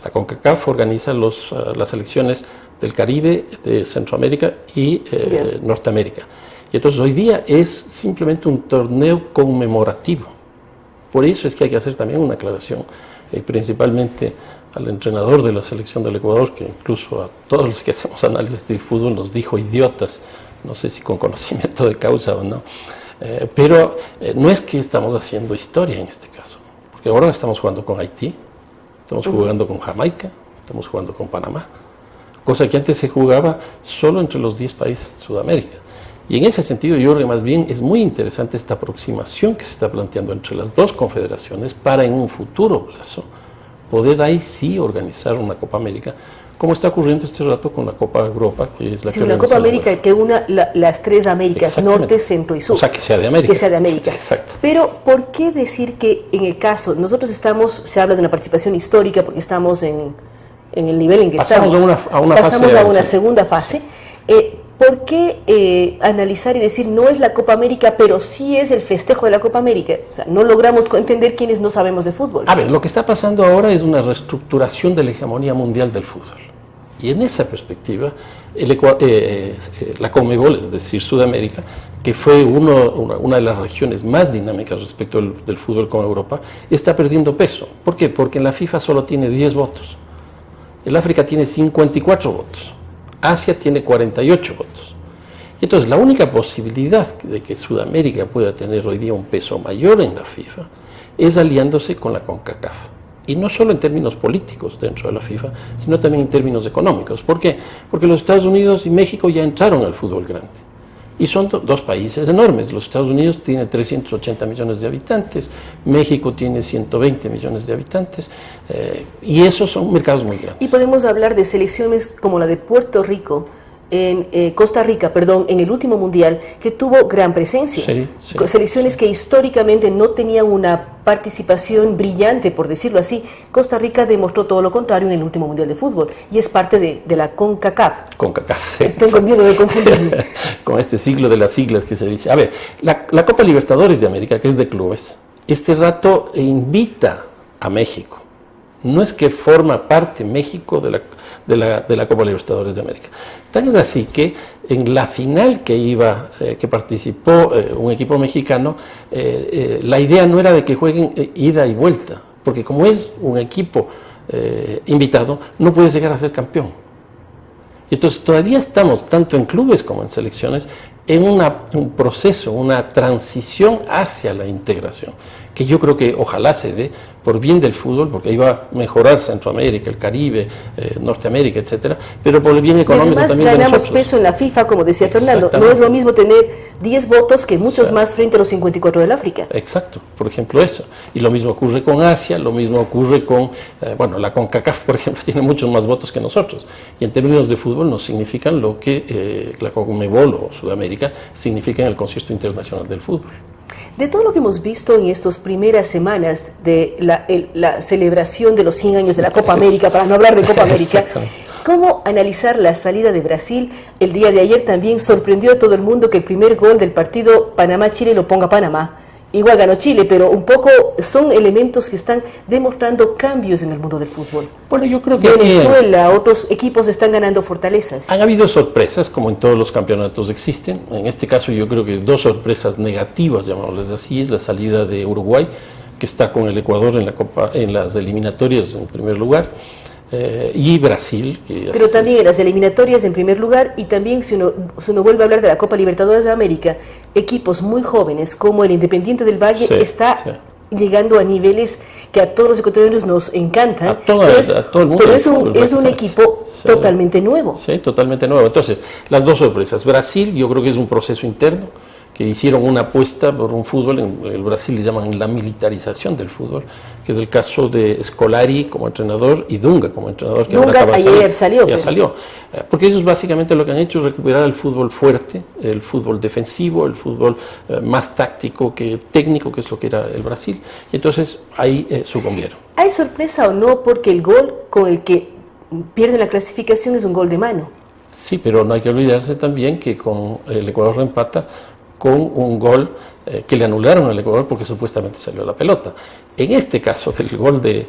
La CONCACAF organiza las selecciones del Caribe, de Centroamérica y Norteamérica. Y entonces hoy día es simplemente un torneo conmemorativo. Por eso es que hay que hacer también una aclaración, principalmente al entrenador de la selección del Ecuador, que incluso a todos los que hacemos análisis de fútbol nos dijo idiotas, no sé si con conocimiento de causa o no, pero no es que estamos haciendo historia en este caso, porque ahora estamos jugando con Haití, estamos jugando con Jamaica, estamos jugando con Panamá, cosa que antes se jugaba solo entre los 10 países de Sudamérica. Y en ese sentido yo creo que más bien es muy interesante esta aproximación que se está planteando entre las dos confederaciones para en un futuro plazo poder ahí sí organizar una Copa América, como está ocurriendo este rato con la Copa Europa, que es la que una Copa América que una las tres Américas, norte, centro y sur. O sea, que sea de América. Que sea de América. Exacto. Pero, ¿por qué decir que en el caso, nosotros estamos, se habla de una participación histórica porque estamos en el nivel en que pasamos estamos. Pasamos a una segunda fase. ¿Por qué analizar y decir no es la Copa América, pero sí es el festejo de la Copa América? O sea, no logramos entender quienes no sabemos de fútbol. A ver, lo que está pasando ahora es una reestructuración de la hegemonía mundial del fútbol. Y en esa perspectiva, la CONMEBOL, es decir, Sudamérica, que fue una de las regiones más dinámicas respecto del fútbol con Europa, está perdiendo peso. ¿Por qué? Porque en la FIFA solo tiene 10 votos. El África tiene 54 votos. Asia tiene 48 votos. Entonces, la única posibilidad de que Sudamérica pueda tener hoy día un peso mayor en la FIFA es aliándose con la CONCACAF. Y no solo en términos políticos dentro de la FIFA, sino también en términos económicos. ¿Por qué? Porque los Estados Unidos y México ya entraron al fútbol grande. Y son dos países enormes. Los Estados Unidos tiene 380 millones de habitantes, México tiene 120 millones de habitantes, y esos son mercados muy grandes. Y podemos hablar de selecciones como la de Puerto Rico, Costa Rica, en el último mundial, que tuvo gran presencia. Sí. Selecciones que históricamente no tenían una participación brillante, por decirlo así. Costa Rica demostró todo lo contrario en el último mundial de fútbol y es parte de la CONCACAF. CONCACAF, sí. Tengo miedo de confundirme. Con este siglo de las siglas que se dice. A ver, la Copa Libertadores de América, que es de clubes, este rato invita a México. No es que forma parte México de la Copa Libertadores de América. Tan es así que en la final que participó un equipo mexicano, la idea no era de que jueguen ida y vuelta, porque como es un equipo invitado, no puede llegar a ser campeón. Entonces todavía estamos, tanto en clubes como en selecciones, en un proceso, una transición hacia la integración, que yo creo que ojalá se dé por bien del fútbol, porque ahí va a mejorar Centroamérica, el Caribe, Norteamérica, etcétera, pero por el bien económico además, también de nosotros. Ganamos peso en la FIFA, como decía Fernando, no es lo mismo tener 10 votos que muchos más frente a los 54 del África. Exacto, por ejemplo eso. Y lo mismo ocurre con Asia, lo mismo ocurre con, la CONCACAF, por ejemplo, tiene muchos más votos que nosotros. Y en términos de fútbol nos significan lo que la CONMEBOL o Sudamérica significa en el Concierto Internacional del Fútbol. De todo lo que hemos visto en estas primeras semanas de la celebración de los 100 años de la Copa América, para no hablar de Copa América, ¿cómo analizar la salida de Brasil? El día de ayer también sorprendió a todo el mundo que el primer gol del partido Panamá-Chile lo ponga Panamá. Igual ganó Chile, pero un poco son elementos que están demostrando cambios en el mundo del fútbol. Bueno, yo creo que Venezuela, otros equipos están ganando fortalezas. Han habido sorpresas, como en todos los campeonatos existen. En este caso yo creo que dos sorpresas negativas, llamémosles así, es la salida de Uruguay, que está con el Ecuador en las eliminatorias en primer lugar. y Brasil. Pero también en las eliminatorias en primer lugar, y también si uno vuelve a hablar de la Copa Libertadores de América, equipos muy jóvenes como el Independiente del Valle está llegando a niveles que a todos los ecuatorianos nos encantan, a todo el mundo, pero es un equipo totalmente nuevo. Sí, totalmente nuevo. Entonces, las dos sorpresas. Brasil, yo creo que es un proceso interno, que hicieron una apuesta por un fútbol, en el Brasil le llaman la militarización del fútbol, que es el caso de Scolari como entrenador y Dunga como entrenador. Que Dunga ayer salió. Porque ellos básicamente lo que han hecho es recuperar el fútbol fuerte, el fútbol defensivo, el fútbol más táctico que técnico, que es lo que era el Brasil. Y entonces ahí sucumbieron. ¿Hay sorpresa o no? Porque el gol con el que pierden la clasificación es un gol de mano. Sí, pero no hay que olvidarse también que con el Ecuador empata con un gol que le anularon al Ecuador porque supuestamente salió la pelota. En este caso del gol de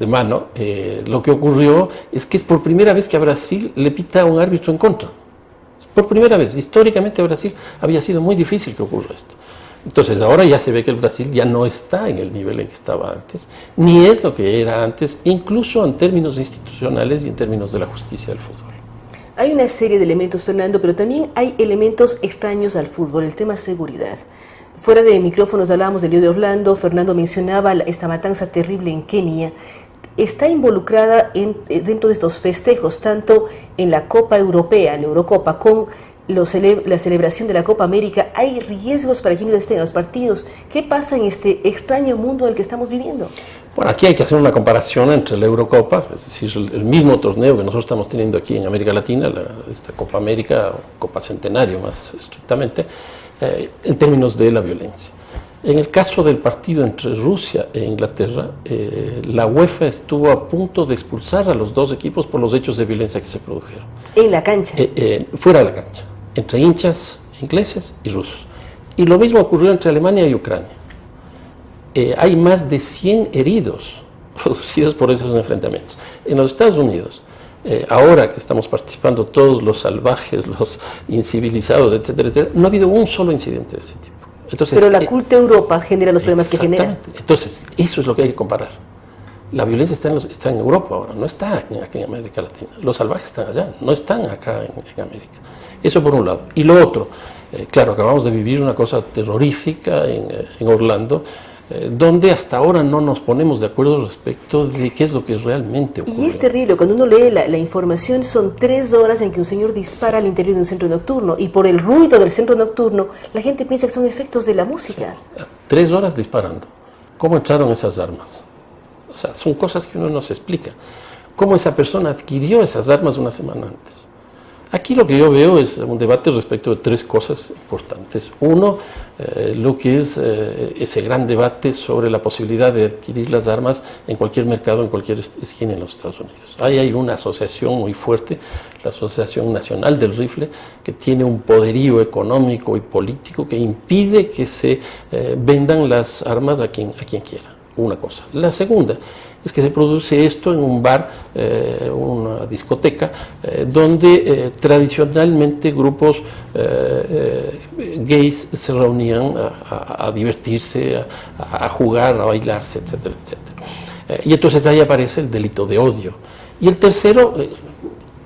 mano, lo que ocurrió es que es por primera vez que a Brasil le pita un árbitro en contra. Por primera vez, históricamente a Brasil había sido muy difícil que ocurra esto. Entonces ahora ya se ve que el Brasil ya no está en el nivel en que estaba antes, ni es lo que era antes, incluso en términos institucionales y en términos de la justicia del fútbol. Hay una serie de elementos, Fernando, pero también hay elementos extraños al fútbol, el tema seguridad. Fuera de micrófonos hablábamos del lío de Orlando, Fernando mencionaba esta matanza terrible en Kenia. Está involucrada dentro de estos festejos, tanto en la Copa Europea, en la Eurocopa, con la celebración de la Copa América. ¿Hay riesgos para quienes estén en los partidos? ¿Qué pasa en este extraño mundo en el que estamos viviendo? Bueno, aquí hay que hacer una comparación entre la Eurocopa, es decir, el mismo torneo que nosotros estamos teniendo aquí en América Latina, esta Copa América, o Copa Centenario más estrictamente, en términos de la violencia. En el caso del partido entre Rusia e Inglaterra, la UEFA estuvo a punto de expulsar a los dos equipos por los hechos de violencia que se produjeron. ¿En la cancha? Fuera de la cancha, entre hinchas ingleses y rusos. Y lo mismo ocurrió entre Alemania y Ucrania. Hay más de 100 heridos producidos por esos enfrentamientos. En los Estados Unidos, ahora que estamos participando todos los salvajes, los incivilizados, etcétera, etcétera, no ha habido un solo incidente de ese tipo. Entonces, pero la culta Europa genera los problemas que genera. Entonces, eso es lo que hay que comparar. La violencia está en Europa ahora, no está aquí en América Latina. Los salvajes están allá, no están acá en América. Eso por un lado. Y lo otro, claro, acabamos de vivir una cosa terrorífica en Orlando, donde hasta ahora no nos ponemos de acuerdo respecto de qué es lo que realmente ocurre. Y es terrible, cuando uno lee la información, son 3 horas en que un señor dispara al interior de un centro nocturno, y por el ruido del centro nocturno, la gente piensa que son efectos de la música. 3 horas disparando. ¿Cómo entraron esas armas? O sea, son cosas que uno no se explica. ¿Cómo esa persona adquirió esas armas una semana antes? Aquí lo que yo veo es un debate respecto de 3 cosas importantes. Uno, lo que es ese gran debate sobre la posibilidad de adquirir las armas en cualquier mercado, en cualquier esquina en los Estados Unidos. Ahí hay una asociación muy fuerte, la Asociación Nacional del Rifle, que tiene un poderío económico y político que impide que se vendan las armas a quien quiera. Una cosa. La segunda es que se produce esto en un bar, una discoteca, donde tradicionalmente grupos gays se reunían a divertirse, a jugar, a bailarse, etcétera, etcétera. Y entonces ahí aparece el delito de odio. Y el tercero,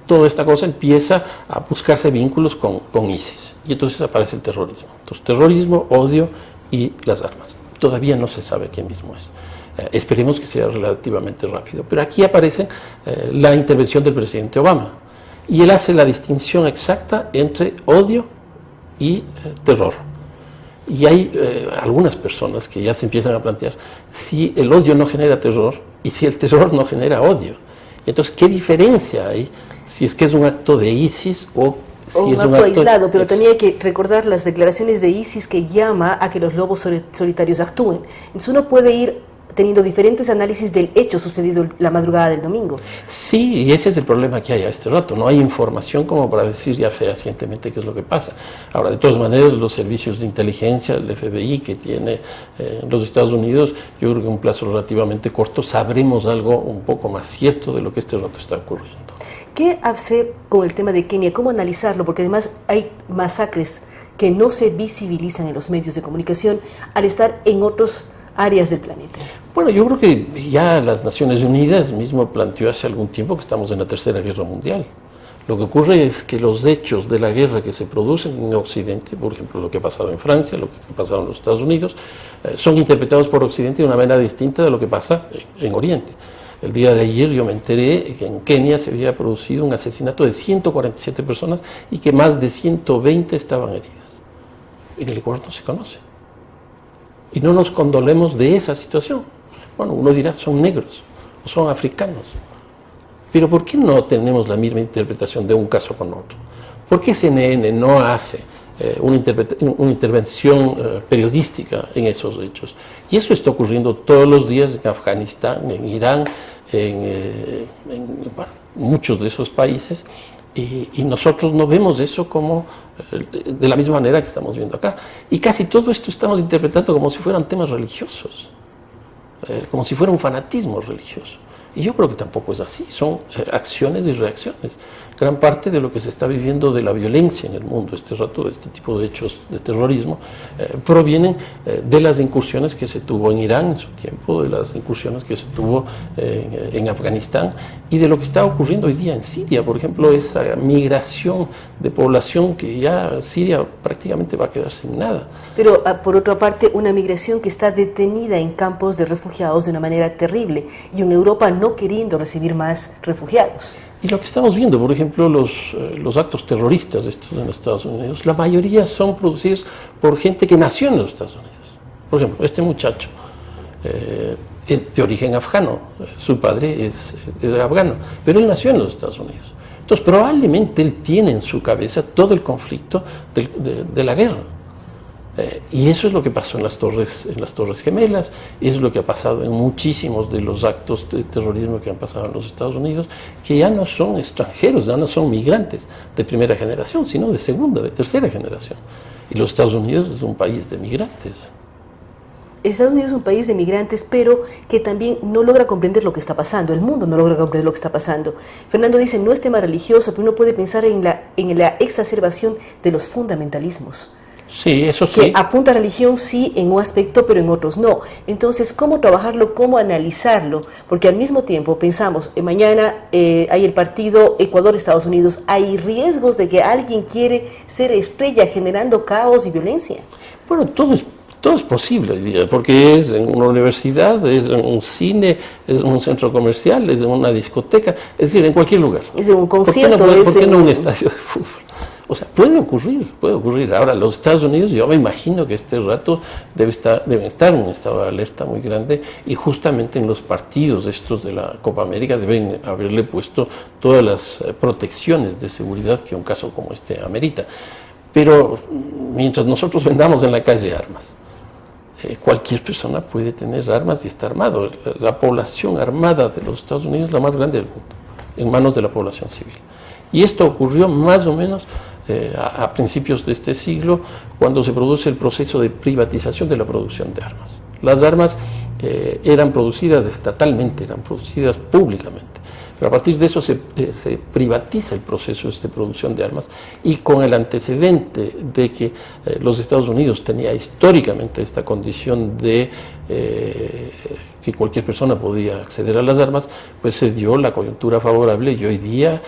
toda esta cosa empieza a buscarse vínculos con ISIS. Y entonces aparece el terrorismo. Entonces, terrorismo, odio y las armas. Todavía no se sabe quién mismo es. Esperemos que sea relativamente rápido. Pero aquí aparece la intervención del presidente Obama. Y él hace la distinción exacta entre odio y terror. Y hay algunas personas que ya se empiezan a plantear si el odio no genera terror y si el terror no genera odio. Entonces, ¿qué diferencia hay si es que es un acto de ISIS o si un acto aislado? Pero también hay que recordar las declaraciones de ISIS que llama a que los lobos solitarios actúen. Entonces uno puede ir teniendo diferentes análisis del hecho sucedido la madrugada del domingo. Sí, y ese es el problema que hay a este rato. No hay información como para decir ya fehacientemente qué es lo que pasa. Ahora, de todas maneras, los servicios de inteligencia, el FBI que tiene los Estados Unidos, yo creo que en un plazo relativamente corto sabremos algo un poco más cierto de lo que este rato está ocurriendo. ¿Qué hacer con el tema de Kenia? ¿Cómo analizarlo? Porque además hay masacres que no se visibilizan en los medios de comunicación al estar en otros áreas del planeta. Bueno, yo creo que ya las Naciones Unidas mismo planteó hace algún tiempo que estamos en la Tercera Guerra Mundial. Lo que ocurre es que los hechos de la guerra que se producen en Occidente, por ejemplo, lo que ha pasado en Francia, lo que ha pasado en los Estados Unidos, son interpretados por Occidente de una manera distinta de lo que pasa en Oriente. El día de ayer yo me enteré que en Kenia se había producido un asesinato de 147 personas y que más de 120 estaban heridas. En el Ecuador no se conoce. Y no nos condolemos de esa situación. Bueno, uno dirá, son negros o son africanos. Pero ¿por qué no tenemos la misma interpretación de un caso con otro? ¿Por qué CNN no hace una intervención periodística en esos hechos? Y eso está ocurriendo todos los días en Afganistán, en Irán, en muchos de esos países, y nosotros no vemos eso como de la misma manera que estamos viendo acá. Y casi todo esto estamos interpretando como si fueran temas religiosos, como si fuera un fanatismo religioso. Y yo creo que tampoco es así, son acciones y reacciones. Gran parte de lo que se está viviendo de la violencia en el mundo este rato, de este tipo de hechos de terrorismo, provienen de las incursiones que se tuvo en Irán en su tiempo, de las incursiones que se tuvo en Afganistán y de lo que está ocurriendo hoy día en Siria. Por ejemplo, esa migración de población que ya Siria prácticamente va a quedar sin nada. Pero por otra parte, una migración que está detenida en campos de refugiados de una manera terrible y en Europa no queriendo recibir más refugiados. Y lo que estamos viendo, por ejemplo, los actos terroristas estos en los Estados Unidos, la mayoría son producidos por gente que nació en los Estados Unidos. Por ejemplo, este muchacho es de origen afgano, su padre es afgano, pero él nació en los Estados Unidos. Entonces, probablemente él tiene en su cabeza todo el conflicto de la guerra. Y eso es lo que pasó en las Torres Gemelas, y eso es lo que ha pasado en muchísimos de los actos de terrorismo que han pasado en los Estados Unidos, que ya no son extranjeros, ya no son migrantes de primera generación, sino de segunda, de tercera generación. Y los Estados Unidos es un país de migrantes. Estados Unidos es un país de migrantes, pero que también no logra comprender lo que está pasando. El mundo no logra comprender lo que está pasando. Fernando dice, no es tema religioso, pero uno puede pensar en la exacerbación de los fundamentalismos. Sí, eso sí. Que apunta a religión sí en un aspecto, pero en otros no. Entonces, ¿cómo trabajarlo? ¿Cómo analizarlo? Porque al mismo tiempo pensamos, mañana hay el partido Ecuador-Estados Unidos, hay riesgos de que alguien quiere ser estrella generando caos y violencia. Bueno, todo es posible, porque es en una universidad, es en un cine, es en un centro comercial, es en una discoteca, es decir, en cualquier lugar. Es en un concierto. ¿Por qué no un estadio de fútbol? O sea, puede ocurrir. Ahora, los Estados Unidos, yo me imagino que este rato deben estar en un estado de alerta muy grande, y justamente en los partidos estos de la Copa América deben haberle puesto todas las protecciones de seguridad que un caso como este amerita. Pero mientras nosotros vendamos en la calle armas, cualquier persona puede tener armas y está armado. La población armada de los Estados Unidos es la más grande del mundo, en manos de la población civil. Y esto ocurrió más o menos a principios de este siglo, cuando se produce el proceso de privatización de la producción de armas. Las armas eran producidas estatalmente, eran producidas públicamente. Pero a partir de eso se privatiza el proceso de producción de armas, y con el antecedente de que los Estados Unidos tenía históricamente esta condición de que cualquier persona podía acceder a las armas, pues se dio la coyuntura favorable, y hoy día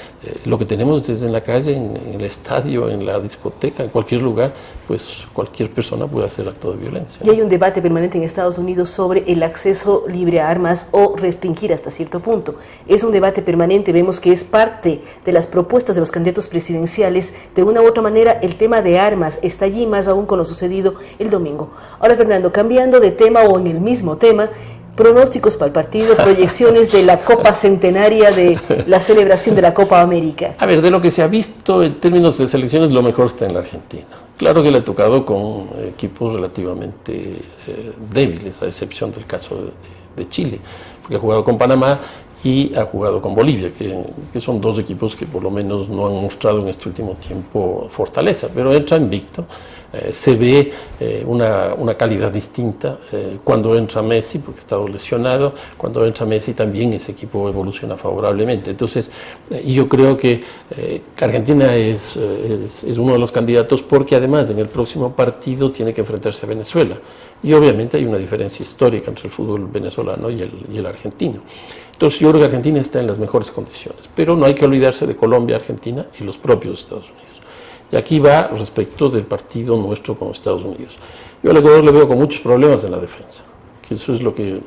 lo que tenemos desde en la calle, en el estadio, en la discoteca, en cualquier lugar, pues cualquier persona puede hacer acto de violencia. Y hay un debate permanente en Estados Unidos sobre el acceso libre a armas o restringir hasta cierto punto. Es un debate permanente, vemos que es parte de las propuestas de los candidatos presidenciales. De una u otra manera, el tema de armas está allí, más aún con lo sucedido el domingo. Ahora, Fernando, cambiando de tema o en el mismo tema, pronósticos para el partido, proyecciones de la Copa Centenaria, de la celebración de la Copa América. A ver, de lo que se ha visto en términos de selecciones, lo mejor está en la Argentina. Claro que le ha tocado con equipos relativamente débiles, a excepción del caso de Chile, porque ha jugado con Panamá y ha jugado con Bolivia, que son dos equipos que por lo menos no han mostrado en este último tiempo fortaleza, pero entra invicto. se ve una calidad distinta. Cuando entra Messi, porque ha estado lesionado, cuando entra Messi también ese equipo evoluciona favorablemente. Entonces, yo creo que Argentina es uno de los candidatos, porque además en el próximo partido tiene que enfrentarse a Venezuela. Y obviamente hay una diferencia histórica entre el fútbol venezolano y el argentino. Entonces yo creo que Argentina está en las mejores condiciones, pero no hay que olvidarse de Colombia, Argentina y los propios Estados Unidos. Y aquí va respecto del partido nuestro con Estados Unidos. Yo al Ecuador le veo con muchos problemas en la defensa, que eso es lo que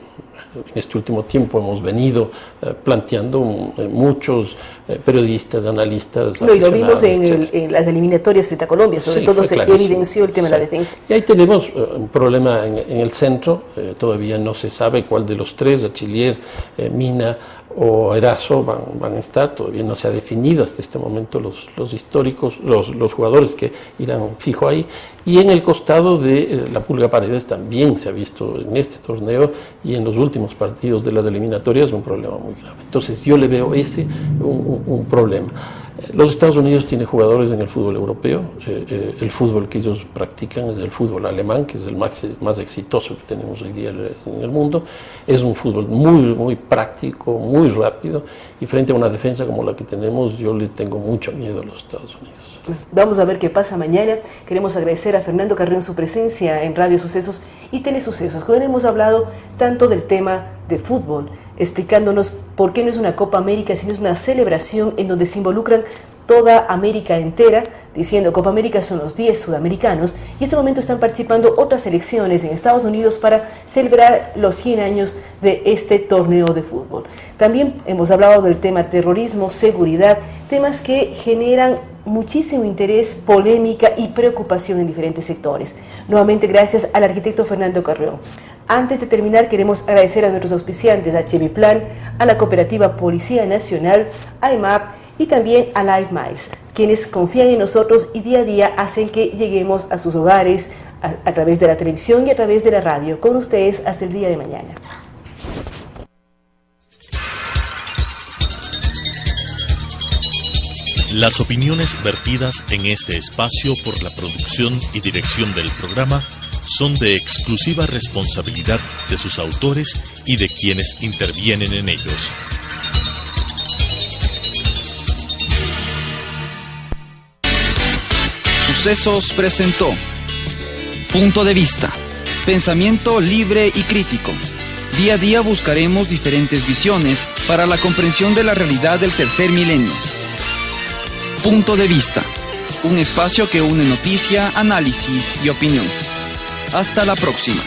en este último tiempo hemos venido planteando muchos periodistas, analistas. No, y lo vimos en las eliminatorias frente a Colombia, sobre todo se evidenció el tema de la defensa. Y ahí tenemos un problema en el centro, todavía no se sabe cuál de los tres, Achillier, Mina o Erazo van a estar, todavía no se ha definido hasta este momento los históricos, los jugadores que irán fijo ahí. Y en el costado de la Pulga Paredes también se ha visto en este torneo y en los últimos partidos de las eliminatorias un problema muy grave. Entonces yo le veo ese un problema. Los Estados Unidos tienen jugadores en el fútbol europeo, el fútbol que ellos practican es el fútbol alemán, que es el más exitoso que tenemos hoy día en el mundo. Es un fútbol muy práctico, muy rápido, y frente a una defensa como la que tenemos, yo le tengo mucho miedo a los Estados Unidos. Vamos a ver qué pasa mañana. Queremos agradecer a Fernando Carrión su presencia en Radio Sucesos y Telesucesos, con él hemos hablado tanto del tema de fútbol, explicándonos por qué no es una Copa América, sino es una celebración en donde se involucran toda América entera, diciendo Copa América son los 10 sudamericanos, y en este momento están participando otras selecciones en Estados Unidos para celebrar los 100 años de este torneo de fútbol. También hemos hablado del tema terrorismo, seguridad, temas que generan muchísimo interés, polémica y preocupación en diferentes sectores. Nuevamente gracias al arquitecto Fernando Carrión. Antes de terminar, queremos agradecer a nuestros auspiciantes, a Cheviplan, a la Cooperativa Policía Nacional, a EMAP y también a Life Miles, quienes confían en nosotros y día a día hacen que lleguemos a sus hogares a través de la televisión y a través de la radio. Con ustedes hasta el día de mañana. Las opiniones vertidas en este espacio por la producción y dirección del programa son de exclusiva responsabilidad de sus autores y de quienes intervienen en ellos. Sucesos presentó Punto de Vista, pensamiento libre y crítico. Día a día buscaremos diferentes visiones para la comprensión de la realidad del tercer milenio. Punto de Vista, un espacio que une noticia, análisis y opinión. Hasta la próxima.